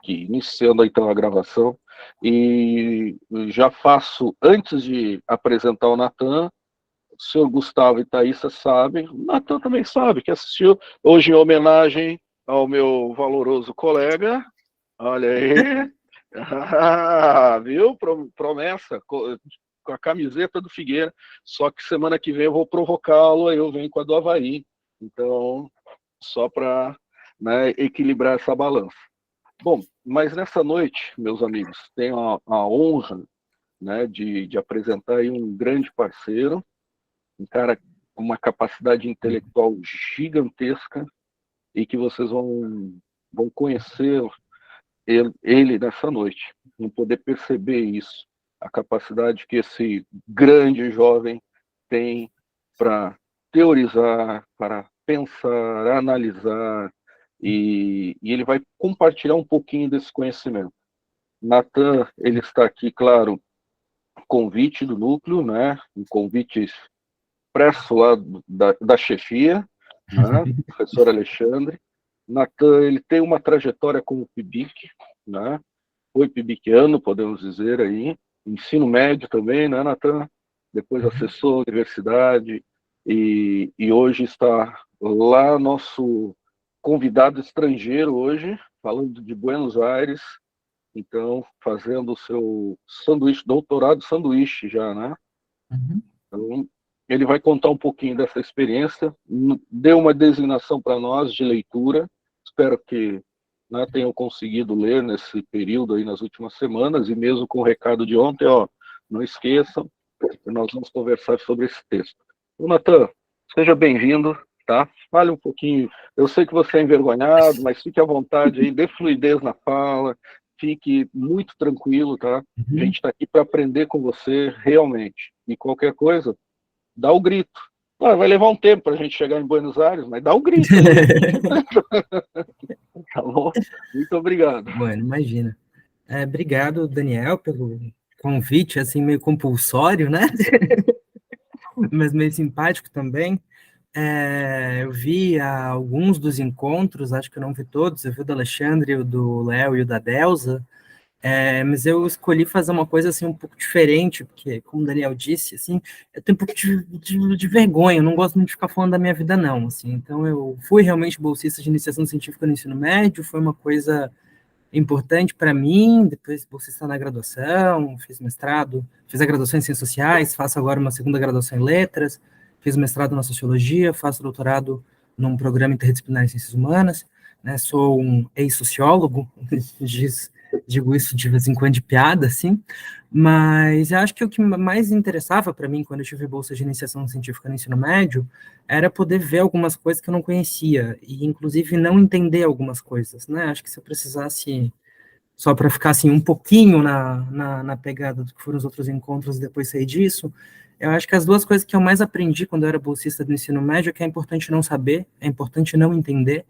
aqui, iniciando então a gravação, e já faço, antes de apresentar o Natan, o senhor Gustavo e Thaisa sabem, o Natan também sabe, que assistiu, hoje em homenagem ao meu valoroso colega, olha aí, viu, promessa, com a camiseta do Figueira, só que semana que vem eu vou provocá-lo, aí eu venho com a do Avaí, então, só para, né, equilibrar essa balança. Bom, mas nessa noite, meus amigos, tenho a honra, né, de apresentar aí um grande parceiro, um cara com uma capacidade intelectual gigantesca e que vocês vão conhecer ele nessa noite, vão poder perceber isso, a capacidade que esse grande jovem tem para teorizar, para pensar, analisar, e ele vai compartilhar um pouquinho desse conhecimento. Natan, ele está aqui, claro, convite do núcleo, né? Um convite expresso lá da chefia, né? Professor Alexandre. Natan, ele tem uma trajetória como PIBIC, né? Foi PIBICiano, podemos dizer aí, ensino médio também, né, Natan? Depois acessou a universidade e hoje está lá nosso convidado estrangeiro hoje, falando de Buenos Aires, então fazendo o seu sanduíche, doutorado sanduíche já, né? Então, ele vai contar um pouquinho dessa experiência, deu uma designação para nós de leitura, espero que, né, tenham conseguido ler nesse período aí nas últimas semanas, e mesmo com o recado de ontem, ó, não esqueçam, nós vamos conversar sobre esse texto. Então, Natan, seja bem-vindo, tá? Fale um pouquinho, eu sei que você é envergonhado, mas fique à vontade aí, dê fluidez na fala, fique muito tranquilo, tá? A gente está aqui para aprender com você realmente, e qualquer coisa, dá o grito. Ah, vai levar um tempo para a gente chegar em Buenos Aires, mas dá o grito aí. Tá bom? Muito obrigado. Bueno, imagina. Obrigado, Daniel, pelo convite, assim, meio compulsório, né? Mas meio simpático também. Eu vi alguns dos encontros, acho que eu não vi todos, eu vi o do Alexandre, o do Léo e o da Delza, mas eu escolhi fazer uma coisa assim um pouco diferente, porque, como o Daniel disse, assim, eu tenho um pouco de vergonha, eu não gosto muito de ficar falando da minha vida, não, assim, então eu fui realmente bolsista de iniciação científica no ensino médio, foi uma coisa importante para mim, depois bolsista na graduação, fiz mestrado, fiz a graduação em Ciências Sociais, faço agora uma segunda graduação em Letras, fiz mestrado na Sociologia, faço doutorado num programa interdisciplinar em Ciências Humanas, né, sou um ex-sociólogo, digo isso de vez em quando de piada, assim, mas eu acho que o que mais interessava para mim quando eu tive bolsa de iniciação científica no ensino médio era poder ver algumas coisas que eu não conhecia, e inclusive não entender algumas coisas, né? Acho que se eu precisasse, só para ficar assim um pouquinho na pegada do que foram os outros encontros e depois sair disso, eu acho que as duas coisas que eu mais aprendi quando eu era bolsista do ensino médio é que é importante não saber, é importante não entender,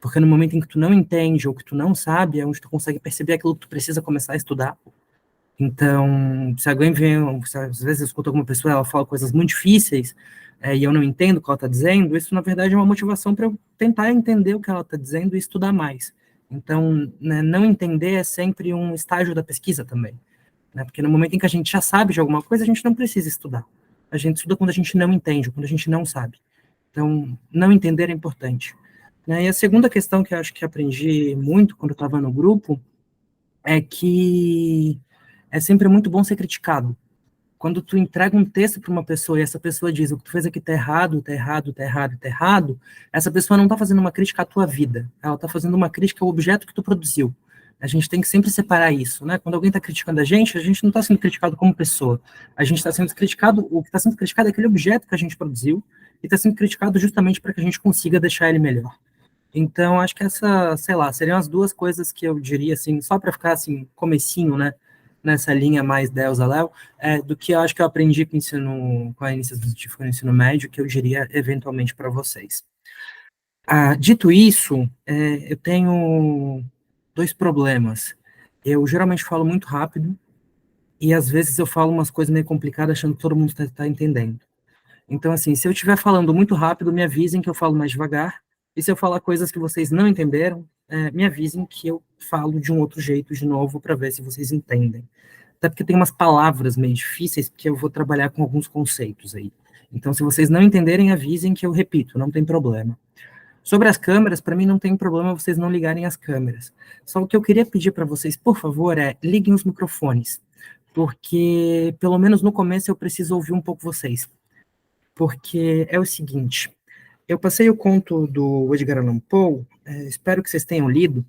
porque no momento em que tu não entende ou que tu não sabe, é onde tu consegue perceber aquilo que tu precisa começar a estudar. Então, se alguém vem, às vezes eu escuto alguma pessoa, ela fala coisas muito difíceis, e eu não entendo o que ela está dizendo, isso na verdade é uma motivação para eu tentar entender o que ela está dizendo e estudar mais. Então, né, não entender é sempre um estágio da pesquisa também, né, porque no momento em que a gente já sabe de alguma coisa, a gente não precisa estudar. A gente estuda quando a gente não entende, quando a gente não sabe. Então, não entender é importante. Né, e a segunda questão que eu acho que aprendi muito quando eu estava no grupo é que é sempre muito bom ser criticado. Quando tu entrega um texto para uma pessoa e essa pessoa diz o que tu fez aqui tá errado, tá errado, tá errado, tá errado, essa pessoa não está fazendo uma crítica à tua vida, ela está fazendo uma crítica ao objeto que tu produziu. A gente tem que sempre separar isso, né? Quando alguém está criticando a gente não está sendo criticado como pessoa, a gente está sendo criticado, o que está sendo criticado é aquele objeto que a gente produziu e está sendo criticado justamente para que a gente consiga deixar ele melhor. Então, acho que essa, sei lá, seriam as duas coisas que eu diria, assim, só para ficar, assim, comecinho, né, nessa linha mais Delza Léo, do que eu acho que eu aprendi com a iniciação científica no ensino médio, que eu diria eventualmente para vocês. Dito isso, eu tenho dois problemas. Eu geralmente falo muito rápido, e às vezes eu falo umas coisas meio complicadas, achando que todo mundo está entendendo. Então, assim, se eu estiver falando muito rápido, me avisem que eu falo mais devagar. E se eu falar coisas que vocês não entenderam, me avisem que eu falo de um outro jeito de novo para ver se vocês entendem. Até porque tem umas palavras meio difíceis, porque eu vou trabalhar com alguns conceitos aí. Então, se vocês não entenderem, avisem que eu repito, não tem problema. Sobre as câmeras, para mim não tem problema vocês não ligarem as câmeras. Só o que eu queria pedir para vocês, por favor, é liguem os microfones, porque pelo menos no começo eu preciso ouvir um pouco vocês. Porque é o seguinte, eu passei o conto do Edgar Allan Poe, espero que vocês tenham lido.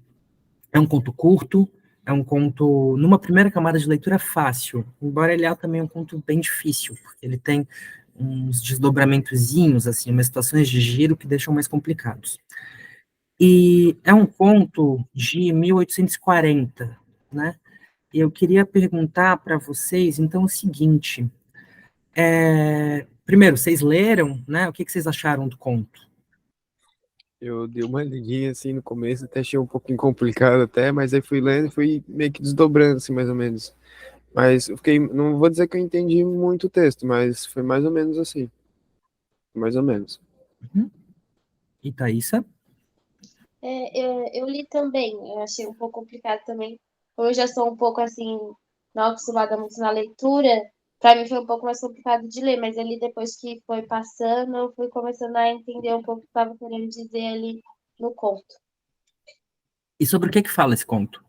É um conto curto, é um conto numa primeira camada de leitura fácil, embora ele é também um conto bem difícil, porque ele tem uns desdobramentozinhos, assim, umas situações de giro que deixam mais complicados. E é um conto de 1840, né? E eu queria perguntar para vocês, então, o seguinte, primeiro, vocês leram, né? O que vocês acharam do conto? Eu dei uma lidinha assim no começo, até achei um pouquinho complicado até, mas aí fui lendo e fui meio que desdobrando assim mais ou menos. Mas eu fiquei, não vou dizer que eu entendi muito o texto, mas foi mais ou menos assim. Mais ou menos. E Thaísa? Eu li também, eu achei um pouco complicado também. Como eu já sou um pouco assim, não acostumada muito na leitura, para mim foi um pouco mais complicado de ler, mas ali depois que foi passando, eu fui começando a entender um pouco o que estava querendo dizer ali no conto. E sobre o que fala esse conto?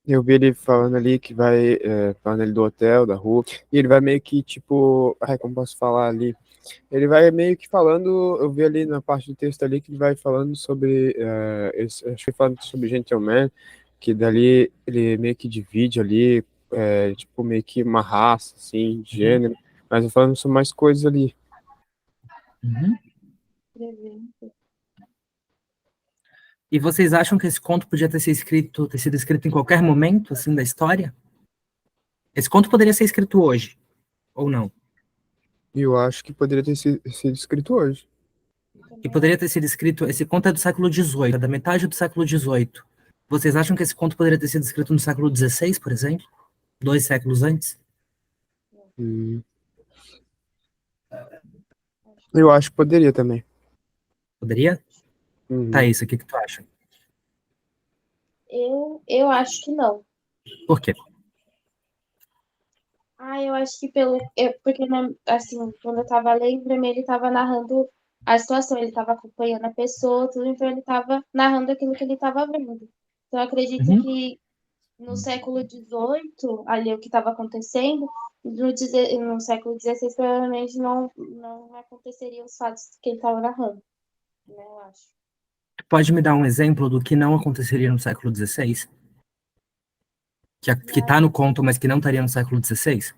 Eu vi ele falando ali que vai, falando ali do hotel, da rua, e ele vai meio que, tipo, como posso falar ali? Ele vai meio que falando, eu vi ali na parte do texto ali que ele vai falando sobre, acho que falando sobre Gentleman, que dali ele meio que divide ali, tipo, meio que uma raça, assim, de gênero, mas eu falando sobre mais coisas ali. E vocês acham que esse conto podia ter sido escrito em qualquer momento, assim, da história? Esse conto poderia ser escrito hoje, ou não? E eu acho que poderia ter sido escrito hoje. E poderia ter sido escrito... Esse conto é do século XVIII, é da metade do século XVIII. Vocês acham que esse conto poderia ter sido escrito no século XVI, por exemplo? 2 séculos antes? Eu acho que poderia também. Poderia? Uhum. Thaís, o que tu acha? Eu acho que não. Por quê? Eu acho que porque, assim, quando eu tava lendo, pra mim ele tava narrando a situação, ele tava acompanhando a pessoa, tudo, então ele tava narrando aquilo que ele tava vendo. Então eu acredito que no século XVIII, ali o que estava acontecendo, no século XVI provavelmente não aconteceriam os fatos que ele estava narrando, né, eu acho. Pode me dar um exemplo do que não aconteceria no século XVI? Que tá no conto, mas que não estaria no século XVI?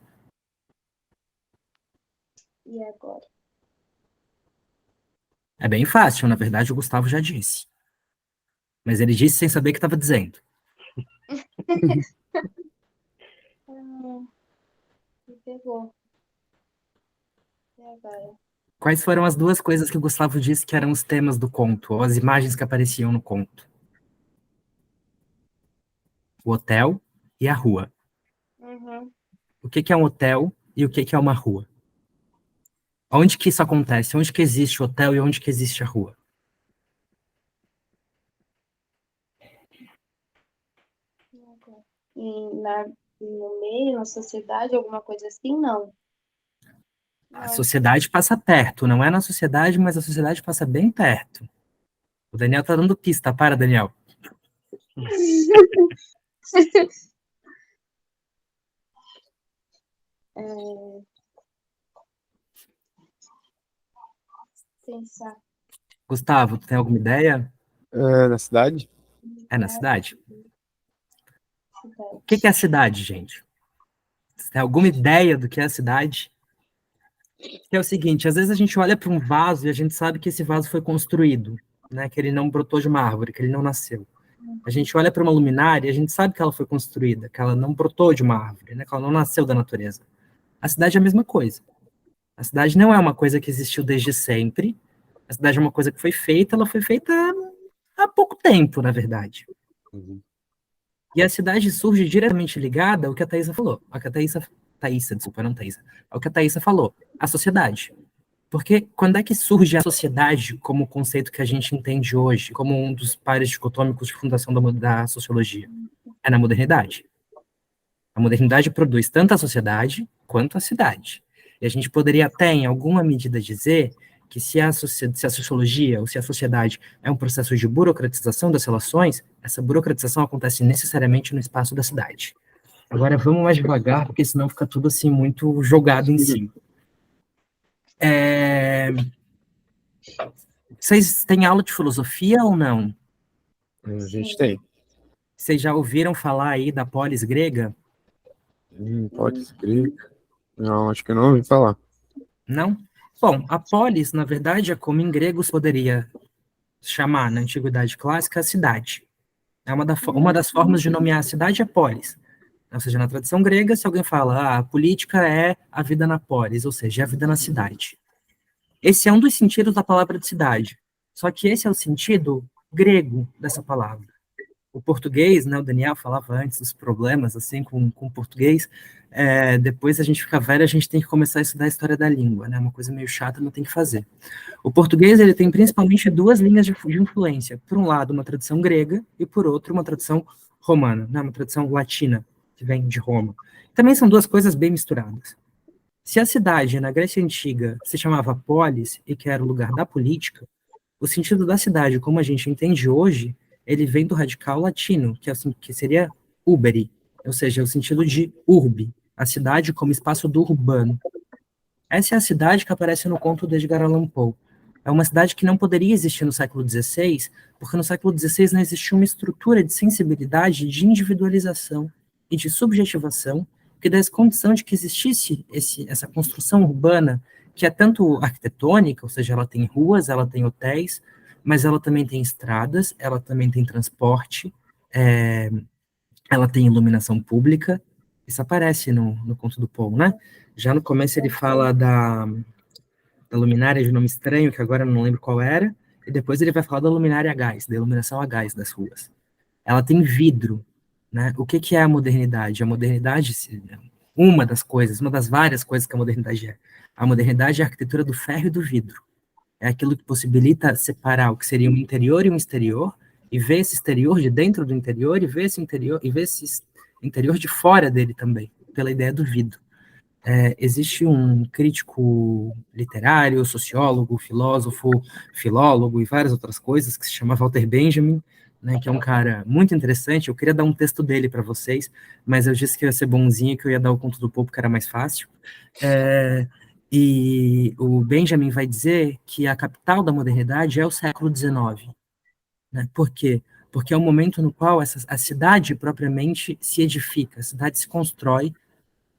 E agora? É bem fácil, na verdade o Gustavo já disse. Mas ele disse sem saber o que estava dizendo. Me pegou. E agora? Quais foram as duas coisas que o Gustavo disse que eram os temas do conto, ou as imagens que apareciam no conto? O hotel e a rua. O que é um hotel e o que é uma rua? Onde que isso acontece? Onde que existe o hotel e onde que existe a rua? No meio, na sociedade, alguma coisa assim, não. A sociedade passa perto, não é na sociedade, mas a sociedade passa bem perto. O Daniel tá dando pista, para, Daniel. Pensar. Gustavo, tu tem alguma ideia? Na cidade? É na cidade? O que é a cidade, gente? Você tem alguma ideia do que é a cidade? Que é o seguinte, às vezes a gente olha para um vaso e a gente sabe que esse vaso foi construído, né? Que ele não brotou de uma árvore, que ele não nasceu. A gente olha para uma luminária e a gente sabe que ela foi construída, que ela não brotou de uma árvore, né? Que ela não nasceu da natureza. A cidade é a mesma coisa. A cidade não é uma coisa que existiu desde sempre. A cidade é uma coisa que foi feita, ela foi feita há pouco tempo, na verdade. E a cidade surge diretamente ligada ao que a Thaísa falou. Ao que a Thaísa, desculpa, não Thaísa. Ao que a Thaísa falou. A sociedade. Porque quando é que surge a sociedade como conceito que a gente entende hoje, como um dos pares dicotômicos de fundação da sociologia? É na modernidade. A modernidade produz tanto a sociedade quanto a cidade. E a gente poderia até, em alguma medida, dizer que se a sociologia ou se a sociedade é um processo de burocratização das relações, essa burocratização acontece necessariamente no espaço da cidade. Agora vamos mais devagar, porque senão fica tudo assim muito jogado em cima. Vocês têm aula de filosofia ou não? A gente tem. Vocês já ouviram falar aí da polis grega? Pode escrever. Não, acho que eu não ouvi falar. Não? Bom, a polis, na verdade, é como em grego se poderia chamar na antiguidade clássica a cidade. É uma das formas de nomear a cidade é polis. Ou seja, na tradição grega, se alguém fala, a política é a vida na polis, ou seja, é a vida na cidade. Esse é um dos sentidos da palavra de cidade. Só que esse é o sentido grego dessa palavra. O português, né, o Daniel falava antes dos problemas, assim, com o português, depois a gente fica velho, a gente tem que começar a estudar a história da língua, né, uma coisa meio chata, não tem que fazer. O português, ele tem principalmente duas linhas de influência. Por um lado, uma tradição grega, e por outro, uma tradição romana, né, uma tradição latina, que vem de Roma. Também são duas coisas bem misturadas. Se a cidade, na Grécia Antiga, se chamava polis, e que era o lugar da política, o sentido da cidade, como a gente entende hoje, ele vem do radical latino, que seria ubere, ou seja, o sentido de urbe, a cidade como espaço do urbano. Essa é a cidade que aparece no conto de Edgar Allan Poe. É uma cidade que não poderia existir no século XVI, porque no século XVI não existia uma estrutura de sensibilidade, de individualização e de subjetivação que desse condição de que existisse essa construção urbana que é tanto arquitetônica, ou seja, ela tem ruas, ela tem hotéis, mas ela também tem estradas, ela também tem transporte, ela tem iluminação pública. Isso aparece no conto do Poe, né? Já no começo ele fala da luminária de nome estranho, que agora eu não lembro qual era, e depois ele vai falar da luminária a gás, da iluminação a gás das ruas. Ela tem vidro, né? O que é a modernidade? A modernidade, uma das coisas, uma das várias coisas que a modernidade é. A modernidade é a arquitetura do ferro e do vidro. É aquilo que possibilita separar o que seria um interior e um exterior, e ver esse exterior de dentro do interior, e ver esse interior de fora dele também, pela ideia do vidro. Existe um crítico literário, sociólogo, filósofo, filólogo e várias outras coisas, que se chama Walter Benjamin, né, que é um cara muito interessante. Eu queria dar um texto dele para vocês, mas eu disse que eu ia ser bonzinho, que eu ia dar o conto do Pope, que era mais fácil. E o Benjamin vai dizer que a capital da modernidade é o século XIX. Né? Por quê? Porque é o momento no qual a cidade propriamente se edifica, a cidade se constrói,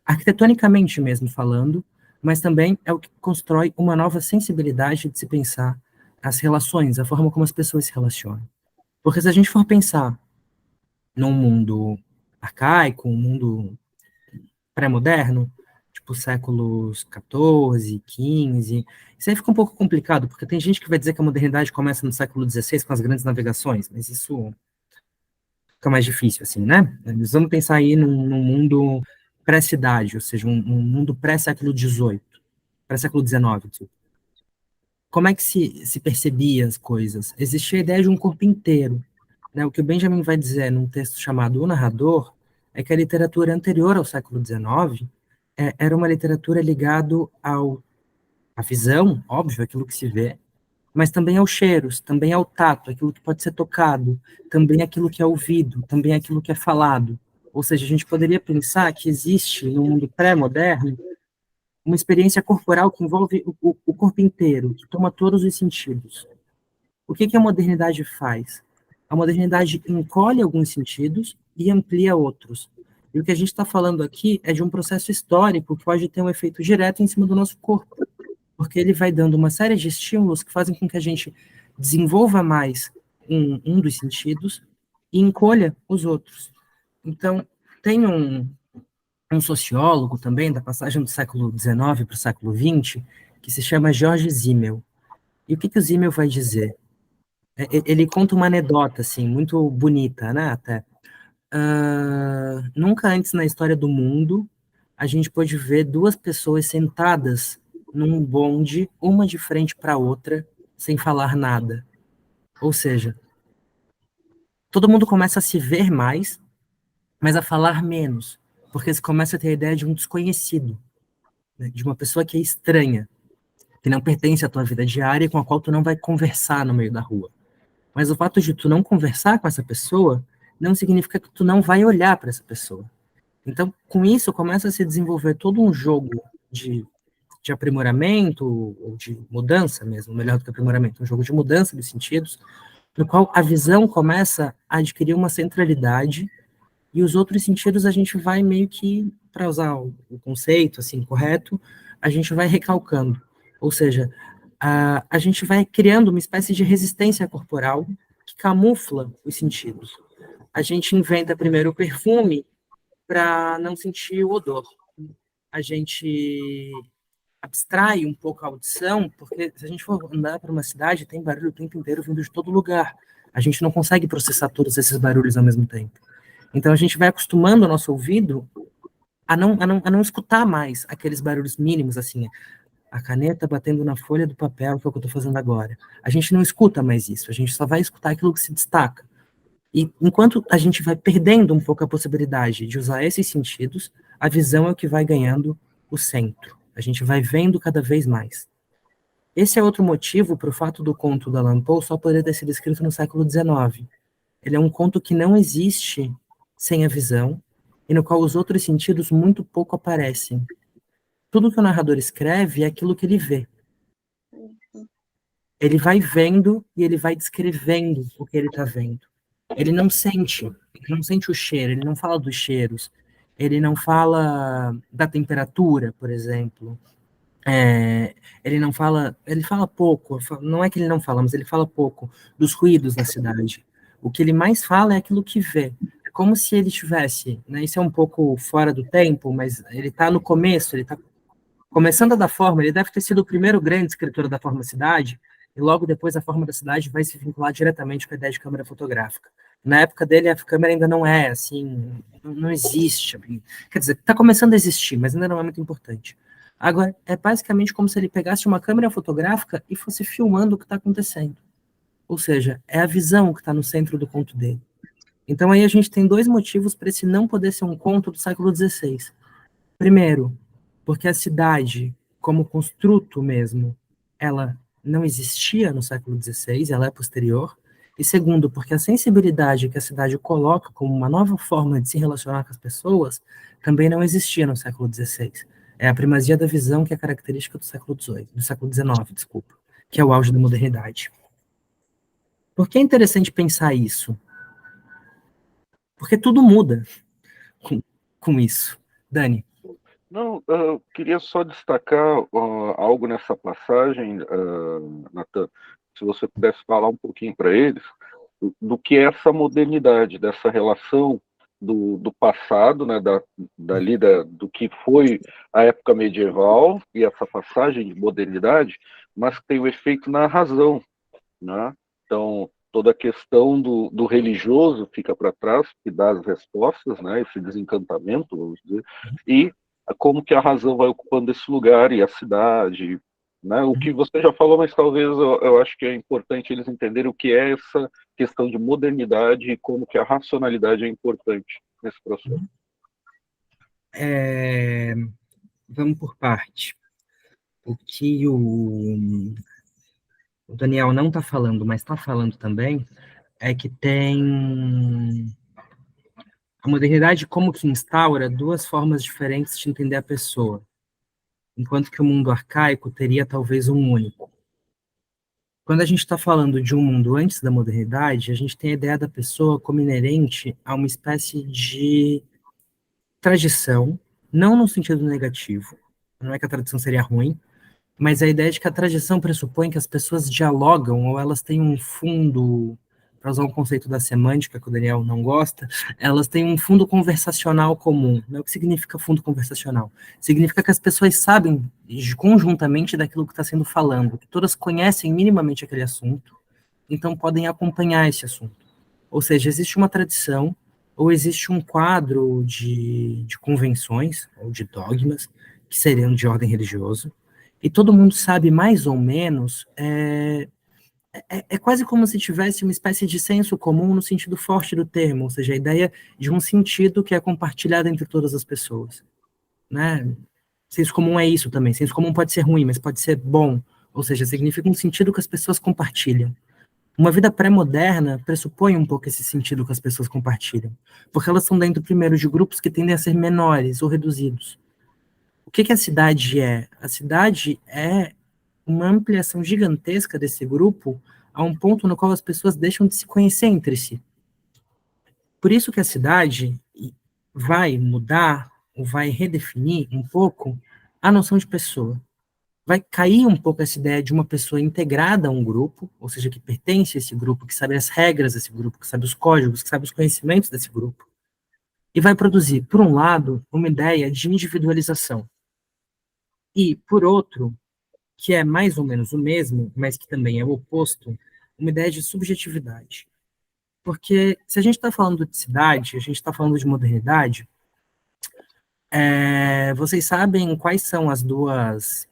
arquitetonicamente mesmo falando, mas também é o que constrói uma nova sensibilidade de se pensar as relações, a forma como as pessoas se relacionam. Porque se a gente for pensar num mundo arcaico, um mundo pré-moderno, tipo séculos XIV, XV, isso aí fica um pouco complicado, porque tem gente que vai dizer que a modernidade começa no século XVI com as grandes navegações, mas isso fica mais difícil, assim, né? Nós vamos pensar aí num mundo pré-cidade, ou seja, um mundo pré-século XVIII, pré-século XIX. Como é que se percebia as coisas? Existia a ideia de um corpo inteiro. Né? O que o Benjamin vai dizer num texto chamado O Narrador é que a literatura anterior ao século XIX era uma literatura ligada à visão, óbvio, aquilo que se vê, mas também aos cheiros, também ao tato, aquilo que pode ser tocado, também aquilo que é ouvido, também aquilo que é falado. Ou seja, a gente poderia pensar que existe, no mundo pré-moderno, uma experiência corporal que envolve o corpo inteiro, que toma todos os sentidos. O que a modernidade faz? A modernidade encolhe alguns sentidos e amplia outros. E o que a gente está falando aqui é de um processo histórico que pode ter um efeito direto em cima do nosso corpo, porque ele vai dando uma série de estímulos que fazem com que a gente desenvolva mais um dos sentidos e encolha os outros. Então, tem um sociólogo também, da passagem do século XIX para o século XX, que se chama George Simmel. E o que o Simmel vai dizer? Ele conta uma anedota, assim, muito bonita, né, até. Nunca antes na história do mundo a gente pôde ver duas pessoas sentadas num bonde, uma de frente para a outra, sem falar nada. Ou seja, todo mundo começa a se ver mais, mas a falar menos, porque você começa a ter a ideia de um desconhecido, né, de uma pessoa que é estranha, que não pertence à tua vida diária e com a qual tu não vai conversar no meio da rua. Mas o fato de tu não conversar com essa pessoa não significa que tu não vai olhar para essa pessoa. Então, com isso, começa a se desenvolver todo um jogo de aprimoramento, ou de mudança mesmo, melhor do que aprimoramento, um jogo de mudança dos sentidos, no qual a visão começa a adquirir uma centralidade e os outros sentidos a gente vai meio que, para usar o conceito assim correto, a gente vai recalcando. Ou seja, a gente vai criando uma espécie de resistência corporal que camufla os sentidos. A gente inventa primeiro o perfume para não sentir o odor. A gente abstrai um pouco a audição, porque se a gente for andar para uma cidade, tem barulho o tempo inteiro vindo de todo lugar. A gente não consegue processar todos esses barulhos ao mesmo tempo. Então a gente vai acostumando o nosso ouvido a não escutar mais aqueles barulhos mínimos, assim, a caneta batendo na folha do papel, que é o que eu estou fazendo agora. A gente não escuta mais isso, a gente só vai escutar aquilo que se destaca. E enquanto a gente vai perdendo um pouco a possibilidade de usar esses sentidos, a visão é o que vai ganhando o centro. A gente vai vendo cada vez mais. Esse é outro motivo para o fato do conto da Allan Poe só poder ter sido escrito no século XIX. Ele é um conto que não existe sem a visão, e no qual os outros sentidos muito pouco aparecem. Tudo que o narrador escreve é aquilo que ele vê. Ele vai vendo e ele vai descrevendo o que ele está vendo. Ele não sente o cheiro, ele não fala dos cheiros, ele não fala da temperatura, por exemplo. Ele fala pouco, não é que ele não fala, mas ele fala pouco dos ruídos da cidade. O que ele mais fala é aquilo que vê. É como se ele tivesse, né, isso é um pouco fora do tempo, mas ele está no começo, ele está começando a dar forma, ele deve ter sido o primeiro grande escritor da forma cidade, e logo depois a forma da cidade vai se vincular diretamente com a ideia de câmera fotográfica. Na época dele, a câmera ainda não é, assim, não existe. Quer dizer, está começando a existir, mas ainda não é muito importante. Agora, é basicamente como se ele pegasse uma câmera fotográfica e fosse filmando o que está acontecendo. Ou seja, é a visão que está no centro do conto dele. Então aí a gente tem dois motivos para esse não poder ser um conto do século XVI. Primeiro, porque a cidade, como construto mesmo, ela não existia no século XVI, ela é posterior. E segundo, porque a sensibilidade que a cidade coloca como uma nova forma de se relacionar com as pessoas também não existia no século XVI. É a primazia da visão que é característica do século XIX, desculpa, que é o auge da modernidade. Por que é interessante pensar isso? Porque tudo muda com isso. Dani? Não, eu queria só destacar algo nessa passagem, Natan, se você pudesse falar um pouquinho para eles, do que é essa modernidade, dessa relação do passado, né, do que foi a época medieval, e essa passagem de modernidade, mas que tem o efeito na razão, né? Então, toda a questão do religioso fica para trás, que dá as respostas, né, esse desencantamento, vamos dizer, e como que a razão vai ocupando esse lugar e a cidade, né? O que você já falou, mas talvez eu acho que é importante eles entenderem o que é essa questão de modernidade e como que a racionalidade é importante nesse processo. Vamos por parte. O que o Daniel não está falando, mas está falando também, é que tem a modernidade como que instaura duas formas diferentes de entender a pessoa, enquanto que o mundo arcaico teria talvez um único. Quando a gente está falando de um mundo antes da modernidade, a gente tem a ideia da pessoa como inerente a uma espécie de tradição, não no sentido negativo, não é que a tradição seria ruim, mas a ideia de que a tradição pressupõe que as pessoas dialogam ou elas têm um fundo, para usar um conceito da semântica que o Daniel não gosta, elas têm um fundo conversacional comum. O que significa fundo conversacional? Significa que as pessoas sabem conjuntamente daquilo que está sendo falando, que todas conhecem minimamente aquele assunto, então podem acompanhar esse assunto. Ou seja, existe uma tradição ou existe um quadro de convenções ou de dogmas que seriam de ordem religiosa, e todo mundo sabe mais ou menos, é quase como se tivesse uma espécie de senso comum no sentido forte do termo, ou seja, a ideia de um sentido que é compartilhado entre todas as pessoas, né? Senso comum é isso também. Senso comum pode ser ruim, mas pode ser bom, ou seja, significa um sentido que as pessoas compartilham. Uma vida pré-moderna pressupõe um pouco esse sentido que as pessoas compartilham, porque elas estão dentro, primeiro, de grupos que tendem a ser menores ou reduzidos. O que a cidade é? A cidade é uma ampliação gigantesca desse grupo a um ponto no qual as pessoas deixam de se conhecer entre si. Por isso que a cidade vai mudar, ou vai redefinir um pouco a noção de pessoa. Vai cair um pouco essa ideia de uma pessoa integrada a um grupo, ou seja, que pertence a esse grupo, que sabe as regras desse grupo, que sabe os códigos, que sabe os conhecimentos desse grupo. E vai produzir, por um lado, uma ideia de individualização. E, por outro, que é mais ou menos o mesmo, mas que também é o oposto, uma ideia de subjetividade. Porque se a gente está falando de cidade, a gente está falando de modernidade, vocês sabem quais são as duas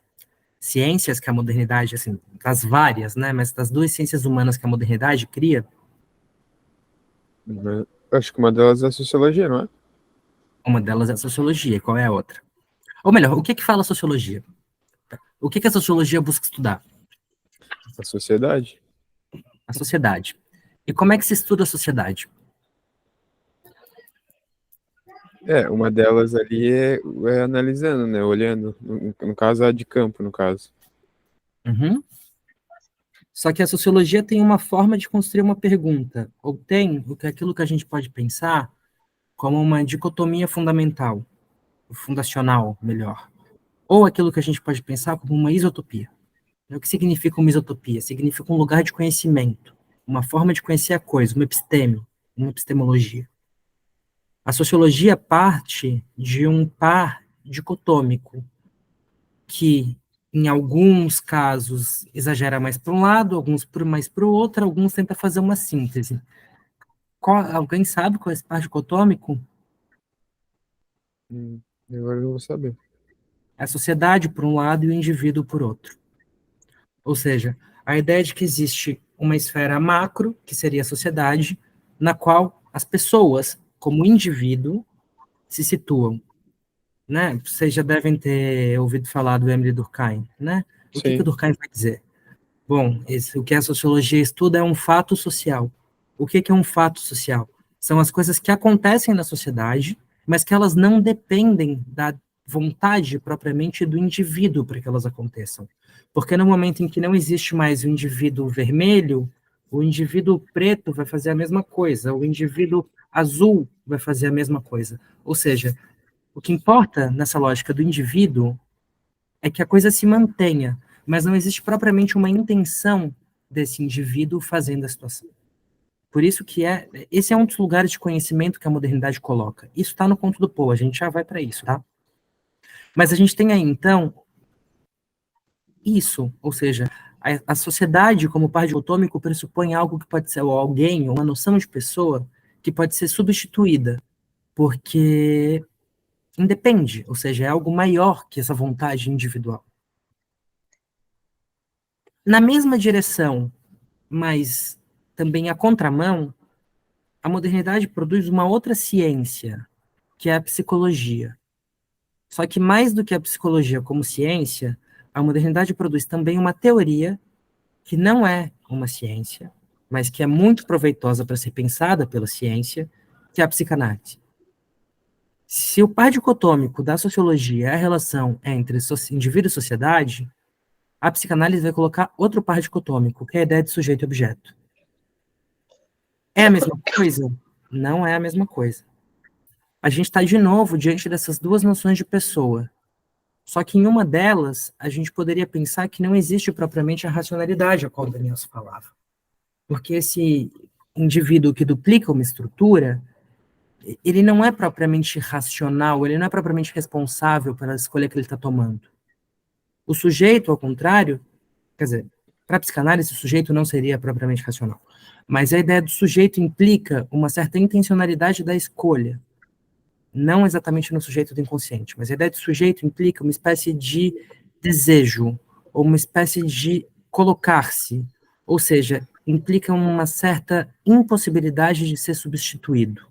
ciências que a modernidade, assim, das várias, né, mas das duas ciências humanas que a modernidade cria? Acho que uma delas é a sociologia, não é? Uma delas é a sociologia, qual é a outra? Ou melhor, o que fala a sociologia? O que a sociologia busca estudar? A sociedade. A sociedade. E como é que se estuda a sociedade? Uma delas ali é analisando, né? Olhando. No caso, a de campo, no caso. Uhum. Só que a sociologia tem uma forma de construir uma pergunta, ou tem o que é aquilo que a gente pode pensar como uma dicotomia fundamental, fundacional, melhor. Ou aquilo que a gente pode pensar como uma isotopia. O que significa uma isotopia? Significa um lugar de conhecimento, uma forma de conhecer a coisa, uma episteme, uma epistemologia. A sociologia parte de um par dicotômico, que em alguns casos exagera mais para um lado, alguns mais para o outro, alguns tenta fazer uma síntese. Alguém sabe qual é esse par dicotômico? Agora eu não vou saber. É a sociedade por um lado e o indivíduo por outro. Ou seja, a ideia de que existe uma esfera macro, que seria a sociedade, na qual as pessoas, como indivíduo, se situam. Né? Vocês já devem ter ouvido falar do Emile Durkheim, né? O que o Durkheim vai dizer? Bom, o que a sociologia estuda é um fato social. O que é um fato social? São as coisas que acontecem na sociedade, mas que elas não dependem da vontade propriamente do indivíduo para que elas aconteçam. Porque no momento em que não existe mais o indivíduo vermelho, o indivíduo preto vai fazer a mesma coisa, o indivíduo azul vai fazer a mesma coisa. Ou seja, o que importa nessa lógica do indivíduo é que a coisa se mantenha, mas não existe propriamente uma intenção desse indivíduo fazendo a situação. Por isso que esse é um dos lugares de conhecimento que a modernidade coloca. Isso está no conto do Poe, a gente já vai para isso, tá? Mas a gente tem aí, então, isso, ou seja, a sociedade como par dicotômico pressupõe algo que pode ser, ou alguém, uma noção de pessoa, que pode ser substituída, porque independe, ou seja, é algo maior que essa vontade individual. Na mesma direção, mas também à contramão, a modernidade produz uma outra ciência, que é a psicologia. Só que mais do que a psicologia como ciência, a modernidade produz também uma teoria que não é uma ciência, mas que é muito proveitosa para ser pensada pela ciência, que é a psicanálise. Se o par dicotômico da sociologia é a relação entre indivíduo e sociedade, a psicanálise vai colocar outro par dicotômico, que é a ideia de sujeito e objeto. É a mesma coisa? Não é a mesma coisa. A gente está de novo diante dessas duas noções de pessoa. Só que em uma delas, a gente poderia pensar que não existe propriamente a racionalidade a qual o Daniel falava. Porque esse indivíduo que duplica uma estrutura, ele não é propriamente racional, ele não é propriamente responsável pela escolha que ele está tomando. O sujeito, ao contrário, quer dizer, para a psicanálise, o sujeito não seria propriamente racional. Mas a ideia do sujeito implica uma certa intencionalidade da escolha. Não exatamente no sujeito do inconsciente, mas a ideia de sujeito implica uma espécie de desejo, ou uma espécie de colocar-se, ou seja, implica uma certa impossibilidade de ser substituído.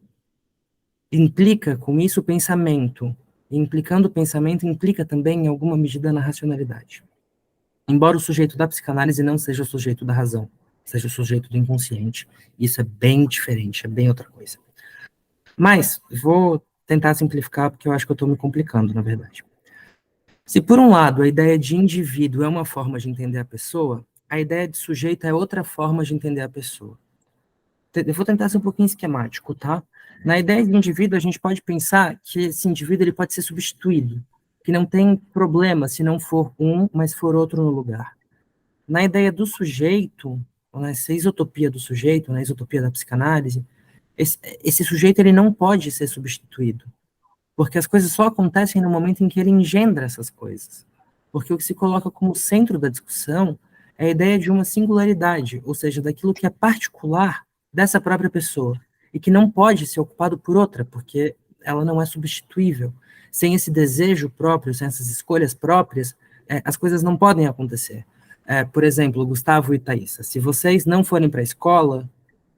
Implica com isso o pensamento, e implicando o pensamento implica também, em alguma medida, na racionalidade. Embora o sujeito da psicanálise não seja o sujeito da razão, seja o sujeito do inconsciente, isso é bem diferente, é bem outra coisa. Mas, vou tentar simplificar, porque eu acho que eu estou me complicando, na verdade. Se, por um lado, a ideia de indivíduo é uma forma de entender a pessoa, a ideia de sujeito é outra forma de entender a pessoa. Eu vou tentar ser um pouquinho esquemático, tá? Na ideia de indivíduo, a gente pode pensar que esse indivíduo ele pode ser substituído, que não tem problema se não for um, mas for outro no lugar. Na ideia do sujeito, nessa isotopia do sujeito, na isotopia da psicanálise, esse sujeito ele não pode ser substituído, porque as coisas só acontecem no momento em que ele engendra essas coisas. Porque o que se coloca como centro da discussão é a ideia de uma singularidade, ou seja, daquilo que é particular dessa própria pessoa, e que não pode ser ocupado por outra, porque ela não é substituível. Sem esse desejo próprio, sem essas escolhas próprias, as coisas não podem acontecer. Por exemplo, Gustavo e Thaisa, se vocês não forem para a escola,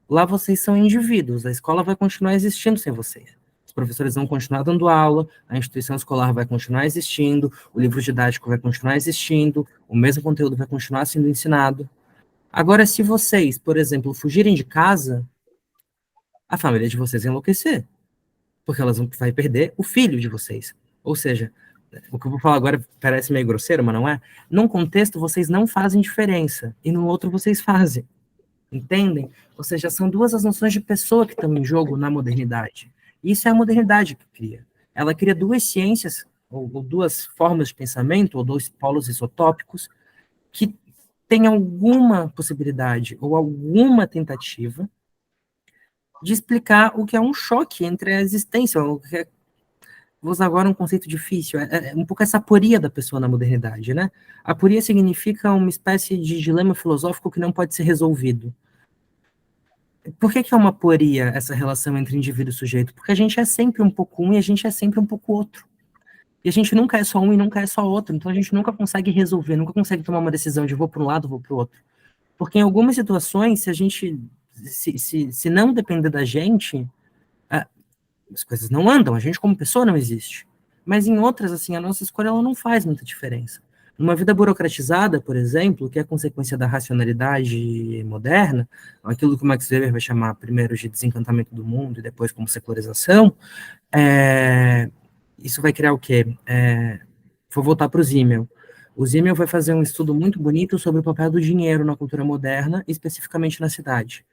lá vocês são indivíduos, a escola vai continuar existindo sem vocês. Os professores vão continuar dando aula, a instituição escolar vai continuar existindo, o livro didático vai continuar existindo, o mesmo conteúdo vai continuar sendo ensinado. Agora, se vocês, por exemplo, fugirem de casa, a família de vocês vai enlouquecer, porque elas vão perder o filho de vocês. Ou seja, o que eu vou falar agora parece meio grosseiro, mas não é. Num contexto, vocês não fazem diferença, e no outro, vocês fazem. Entendem? Ou seja, são duas as noções de pessoa que estão em jogo na modernidade. Isso é a modernidade que cria. Ela cria duas ciências, ou duas formas de pensamento, ou dois polos isotópicos, que têm alguma possibilidade, ou alguma tentativa, de explicar o que é um choque entre a existência, o que é, vou usar agora um conceito difícil, é um pouco essa aporia da pessoa na modernidade, né? Aporia significa uma espécie de dilema filosófico que não pode ser resolvido. Por que é uma aporia, essa relação entre indivíduo e sujeito? Porque a gente é sempre um pouco um e a gente é sempre um pouco outro. E a gente nunca é só um e nunca é só outro. Então a gente nunca consegue resolver, nunca consegue tomar uma decisão de vou para um lado, vou para o outro. Porque em algumas situações, se a gente, se não depender da gente, as coisas não andam, a gente como pessoa não existe. Mas em outras, assim, a nossa escolha ela não faz muita diferença. Numa vida burocratizada, por exemplo, que é consequência da racionalidade moderna, aquilo que o Max Weber vai chamar primeiro de desencantamento do mundo e depois como secularização, isso vai criar o quê? Vou voltar para o Zimmel. O Zimmel vai fazer um estudo muito bonito sobre o papel do dinheiro na cultura moderna, especificamente na cidade.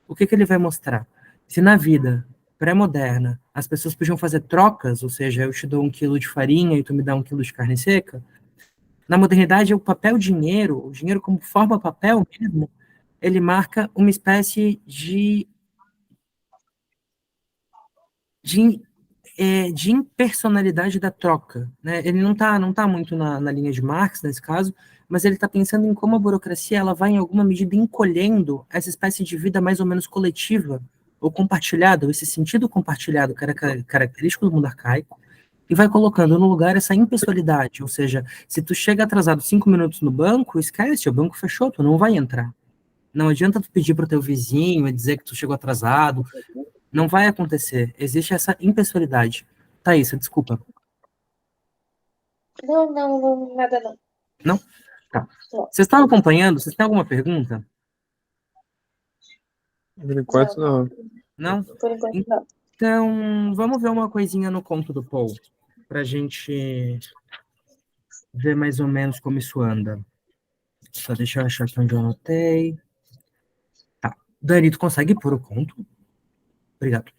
O que ele vai mostrar? Se na vida pré-moderna as pessoas podiam fazer trocas, ou seja, eu te dou 1 quilo de farinha e tu me dá 1 quilo de carne seca, na modernidade o papel dinheiro, o dinheiro como forma papel mesmo, ele marca uma espécie de impersonalidade da troca, né? Ele não tá muito na linha de Marx, nesse caso, mas ele está pensando em como a burocracia ela vai, em alguma medida, encolhendo essa espécie de vida mais ou menos coletiva, ou compartilhada, ou esse sentido compartilhado, que era característico do mundo arcaico, e vai colocando no lugar essa impessoalidade, ou seja, se tu chega atrasado 5 minutos no banco, esquece, o banco fechou, tu não vai entrar. Não adianta tu pedir para o teu vizinho e dizer que tu chegou atrasado, não vai acontecer. Existe essa impessoalidade. Thaisa, desculpa. Não, nada não. Não? Tá. Vocês estão acompanhando? Vocês têm alguma pergunta? Por enquanto, não. Não? Por enquanto, não. Então, vamos ver uma coisinha no conto do Paul, pra gente ver mais ou menos como isso anda. Só deixa eu achar aqui onde eu anotei. Tá. Dani, tu consegue pôr o conto? Obrigado.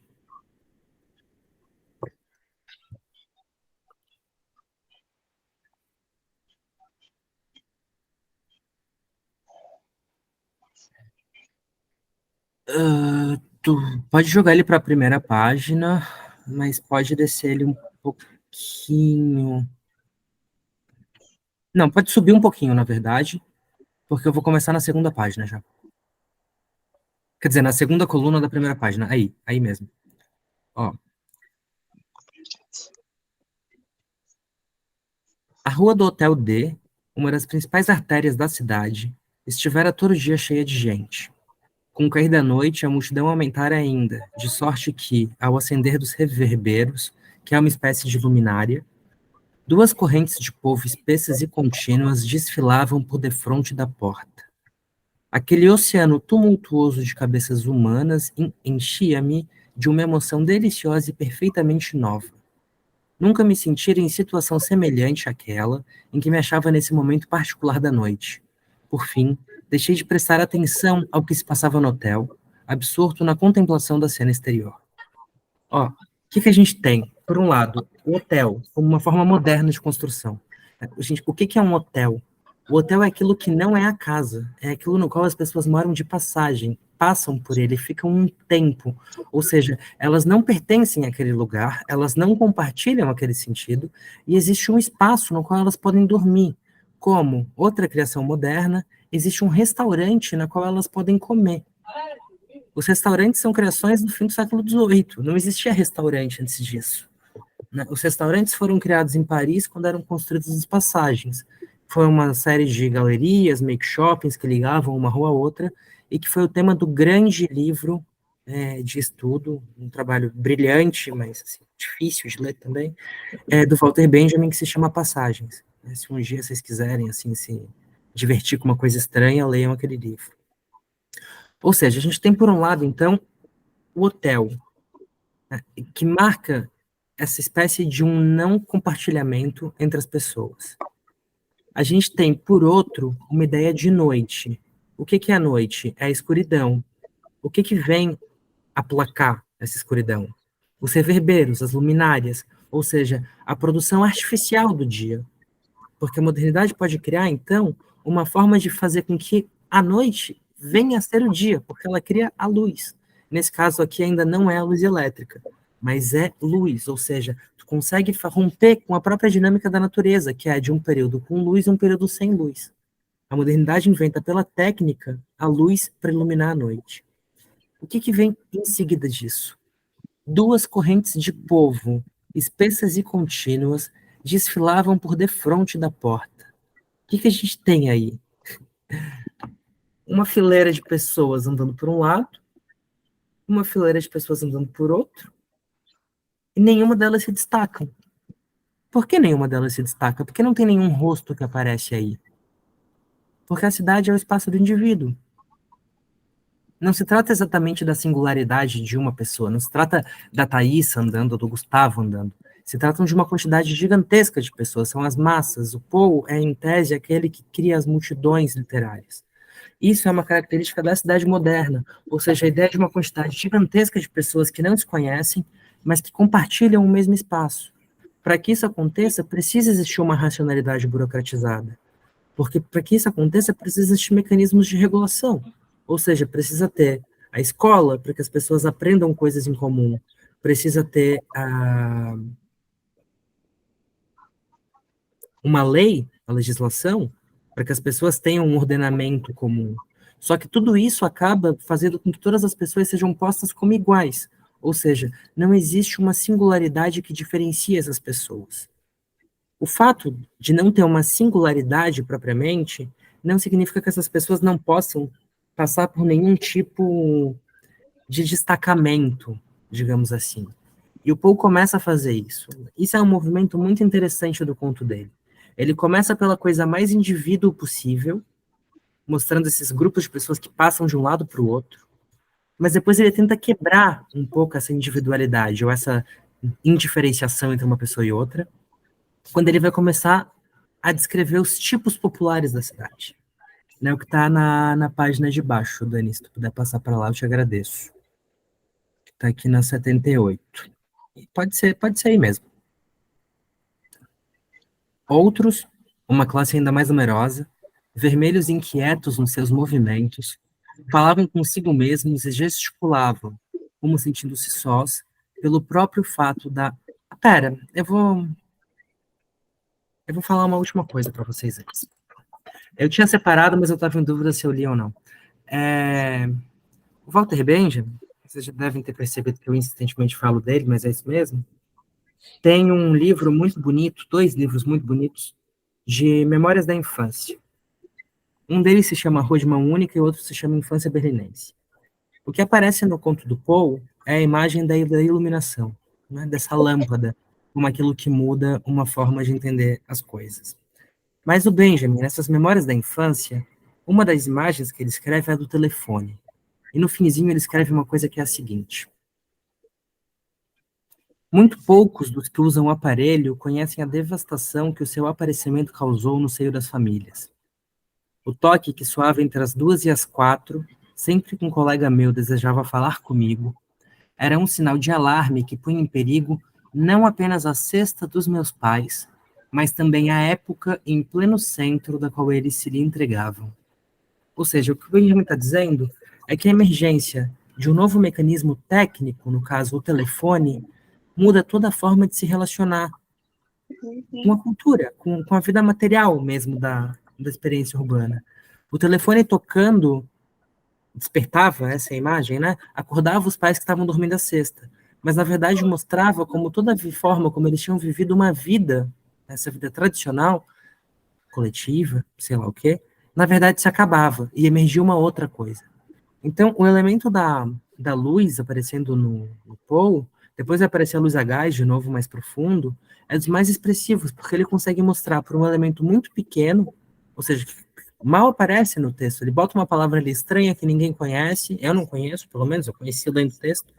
Tu pode jogar ele para a primeira página, mas pode descer ele um pouquinho. Não, pode subir um pouquinho, na verdade, porque eu vou começar na segunda página já. Quer dizer, na segunda coluna da primeira página. Aí mesmo. Ó. A rua do Hotel D uma das principais artérias da cidade, estivera todo dia cheia de gente. Com o cair da noite, a multidão aumentara ainda, de sorte que, ao acender dos reverberos, que é uma espécie de luminária, duas correntes de povo espessas e contínuas desfilavam por defronte da porta. Aquele oceano tumultuoso de cabeças humanas enchia-me de uma emoção deliciosa e perfeitamente nova. Nunca me sentira em situação semelhante àquela em que me achava nesse momento particular da noite. Por fim, deixei de prestar atenção ao que se passava no hotel, absorto na contemplação da cena exterior. Ó, o que a gente tem? Por um lado, o hotel, como uma forma moderna de construção. Gente, o que é um hotel? O hotel é aquilo que não é a casa, é aquilo no qual as pessoas moram de passagem, passam por ele, ficam um tempo. Ou seja, elas não pertencem àquele lugar, elas não compartilham aquele sentido, e existe um espaço no qual elas podem dormir. Como outra criação moderna, existe um restaurante na qual elas podem comer. Os restaurantes são criações do fim do século XVIII, não existia restaurante antes disso. Os restaurantes foram criados em Paris quando eram construídas as passagens. Foi uma série de galerias, make-shoppings que ligavam uma rua a outra, e que foi o tema do grande livro de estudo, um trabalho brilhante, mas assim, difícil de ler também, do Walter Benjamin, que se chama Passagens. Se um dia vocês quiserem assim, se divertir com uma coisa estranha, leiam aquele livro. Ou seja, a gente tem, por um lado, então, o hotel, né, que marca essa espécie de um não compartilhamento entre as pessoas. A gente tem, por outro, uma ideia de noite. O que é a noite? É a escuridão. O que vem aplacar essa escuridão? Os reverberos, as luminárias, ou seja, a produção artificial do dia. Porque a modernidade pode criar, então, uma forma de fazer com que a noite venha a ser o dia, porque ela cria a luz. Nesse caso aqui ainda não é a luz elétrica, mas é luz, ou seja, tu consegue romper com a própria dinâmica da natureza, que é de um período com luz e um período sem luz. A modernidade inventa pela técnica a luz para iluminar a noite. O que vem em seguida disso? Duas correntes de povo, espessas e contínuas, desfilavam por defronte da porta. O que a gente tem aí? Uma fileira de pessoas andando por um lado, uma fileira de pessoas andando por outro, e nenhuma delas se destaca. Por que nenhuma delas se destaca? Porque não tem nenhum rosto que aparece aí. Porque a cidade é o espaço do indivíduo. Não se trata exatamente da singularidade de uma pessoa, não se trata da Thaís andando ou do Gustavo andando. Se trata de uma quantidade gigantesca de pessoas, são as massas. O Poe é, em tese, aquele que cria as multidões literárias. Isso é uma característica da cidade moderna, ou seja, a ideia de uma quantidade gigantesca de pessoas que não se conhecem, mas que compartilham o mesmo espaço. Para que isso aconteça, precisa existir uma racionalidade burocratizada. Porque para que isso aconteça, precisa existir mecanismos de regulação. Ou seja, precisa ter a escola para que as pessoas aprendam coisas em comum. Precisa ter uma lei, a legislação, para que as pessoas tenham um ordenamento comum. Só que tudo isso acaba fazendo com que todas as pessoas sejam postas como iguais. Ou seja, não existe uma singularidade que diferencie essas pessoas. O fato de não ter uma singularidade propriamente não significa que essas pessoas não possam passar por nenhum tipo de destacamento, digamos assim. E o Poe começa a fazer isso. Isso é um movimento muito interessante do conto dele. Ele começa pela coisa mais indivíduo possível, mostrando esses grupos de pessoas que passam de um lado para o outro, mas depois ele tenta quebrar um pouco essa individualidade, ou essa indiferenciação entre uma pessoa e outra, quando ele vai começar a descrever os tipos populares da cidade. Né, o que está na página de baixo, Dani, se tu puder passar para lá, eu te agradeço. Está aqui na 78. Pode ser aí mesmo. Outros, uma classe ainda mais numerosa, vermelhos inquietos nos seus movimentos, falavam consigo mesmos e gesticulavam, como sentindo-se sós, pelo próprio fato da... Pera, eu vou falar uma última coisa para vocês antes. Eu tinha separado, mas eu estava em dúvida se eu li ou não. O Walter Benjamin, vocês já devem ter percebido que eu insistentemente falo dele, mas é isso mesmo. Tem um livro muito bonito, dois livros muito bonitos, de memórias da infância. Um deles se chama Rua de Mão Única e o outro se chama Infância Berlinense. O que aparece no conto do Poe é a imagem da iluminação, né, dessa lâmpada, como aquilo que muda uma forma de entender as coisas. Mas o Benjamin, nessas memórias da infância, uma das imagens que ele escreve é a do telefone. E no finzinho ele escreve uma coisa que é a seguinte: muito poucos dos que usam o aparelho conhecem a devastação que o seu aparecimento causou no seio das famílias. O toque que soava entre as 2 e as 4, sempre que um colega meu desejava falar comigo, era um sinal de alarme que punha em perigo não apenas a cesta dos meus pais, mas também a época em pleno centro da qual eles se lhe entregavam. Ou seja, o que o Benjamin está dizendo é que a emergência de um novo mecanismo técnico, no caso o telefone, muda toda a forma de se relacionar com a cultura, com a vida material mesmo da experiência urbana. O telefone tocando despertava essa imagem, né? Acordava os pais que estavam dormindo a siesta, mas na verdade mostrava como toda a forma como eles tinham vivido uma vida, essa vida tradicional, coletiva, sei lá o quê, na verdade se acabava e emergia uma outra coisa. Então, o elemento da luz aparecendo no Paul, depois vai aparecer a luz a gás, de novo, mais profundo, é dos mais expressivos, porque ele consegue mostrar por um elemento muito pequeno, ou seja, que mal aparece no texto, ele bota uma palavra ali estranha que ninguém conhece, eu não conheço, pelo menos, eu conheci lendo o texto,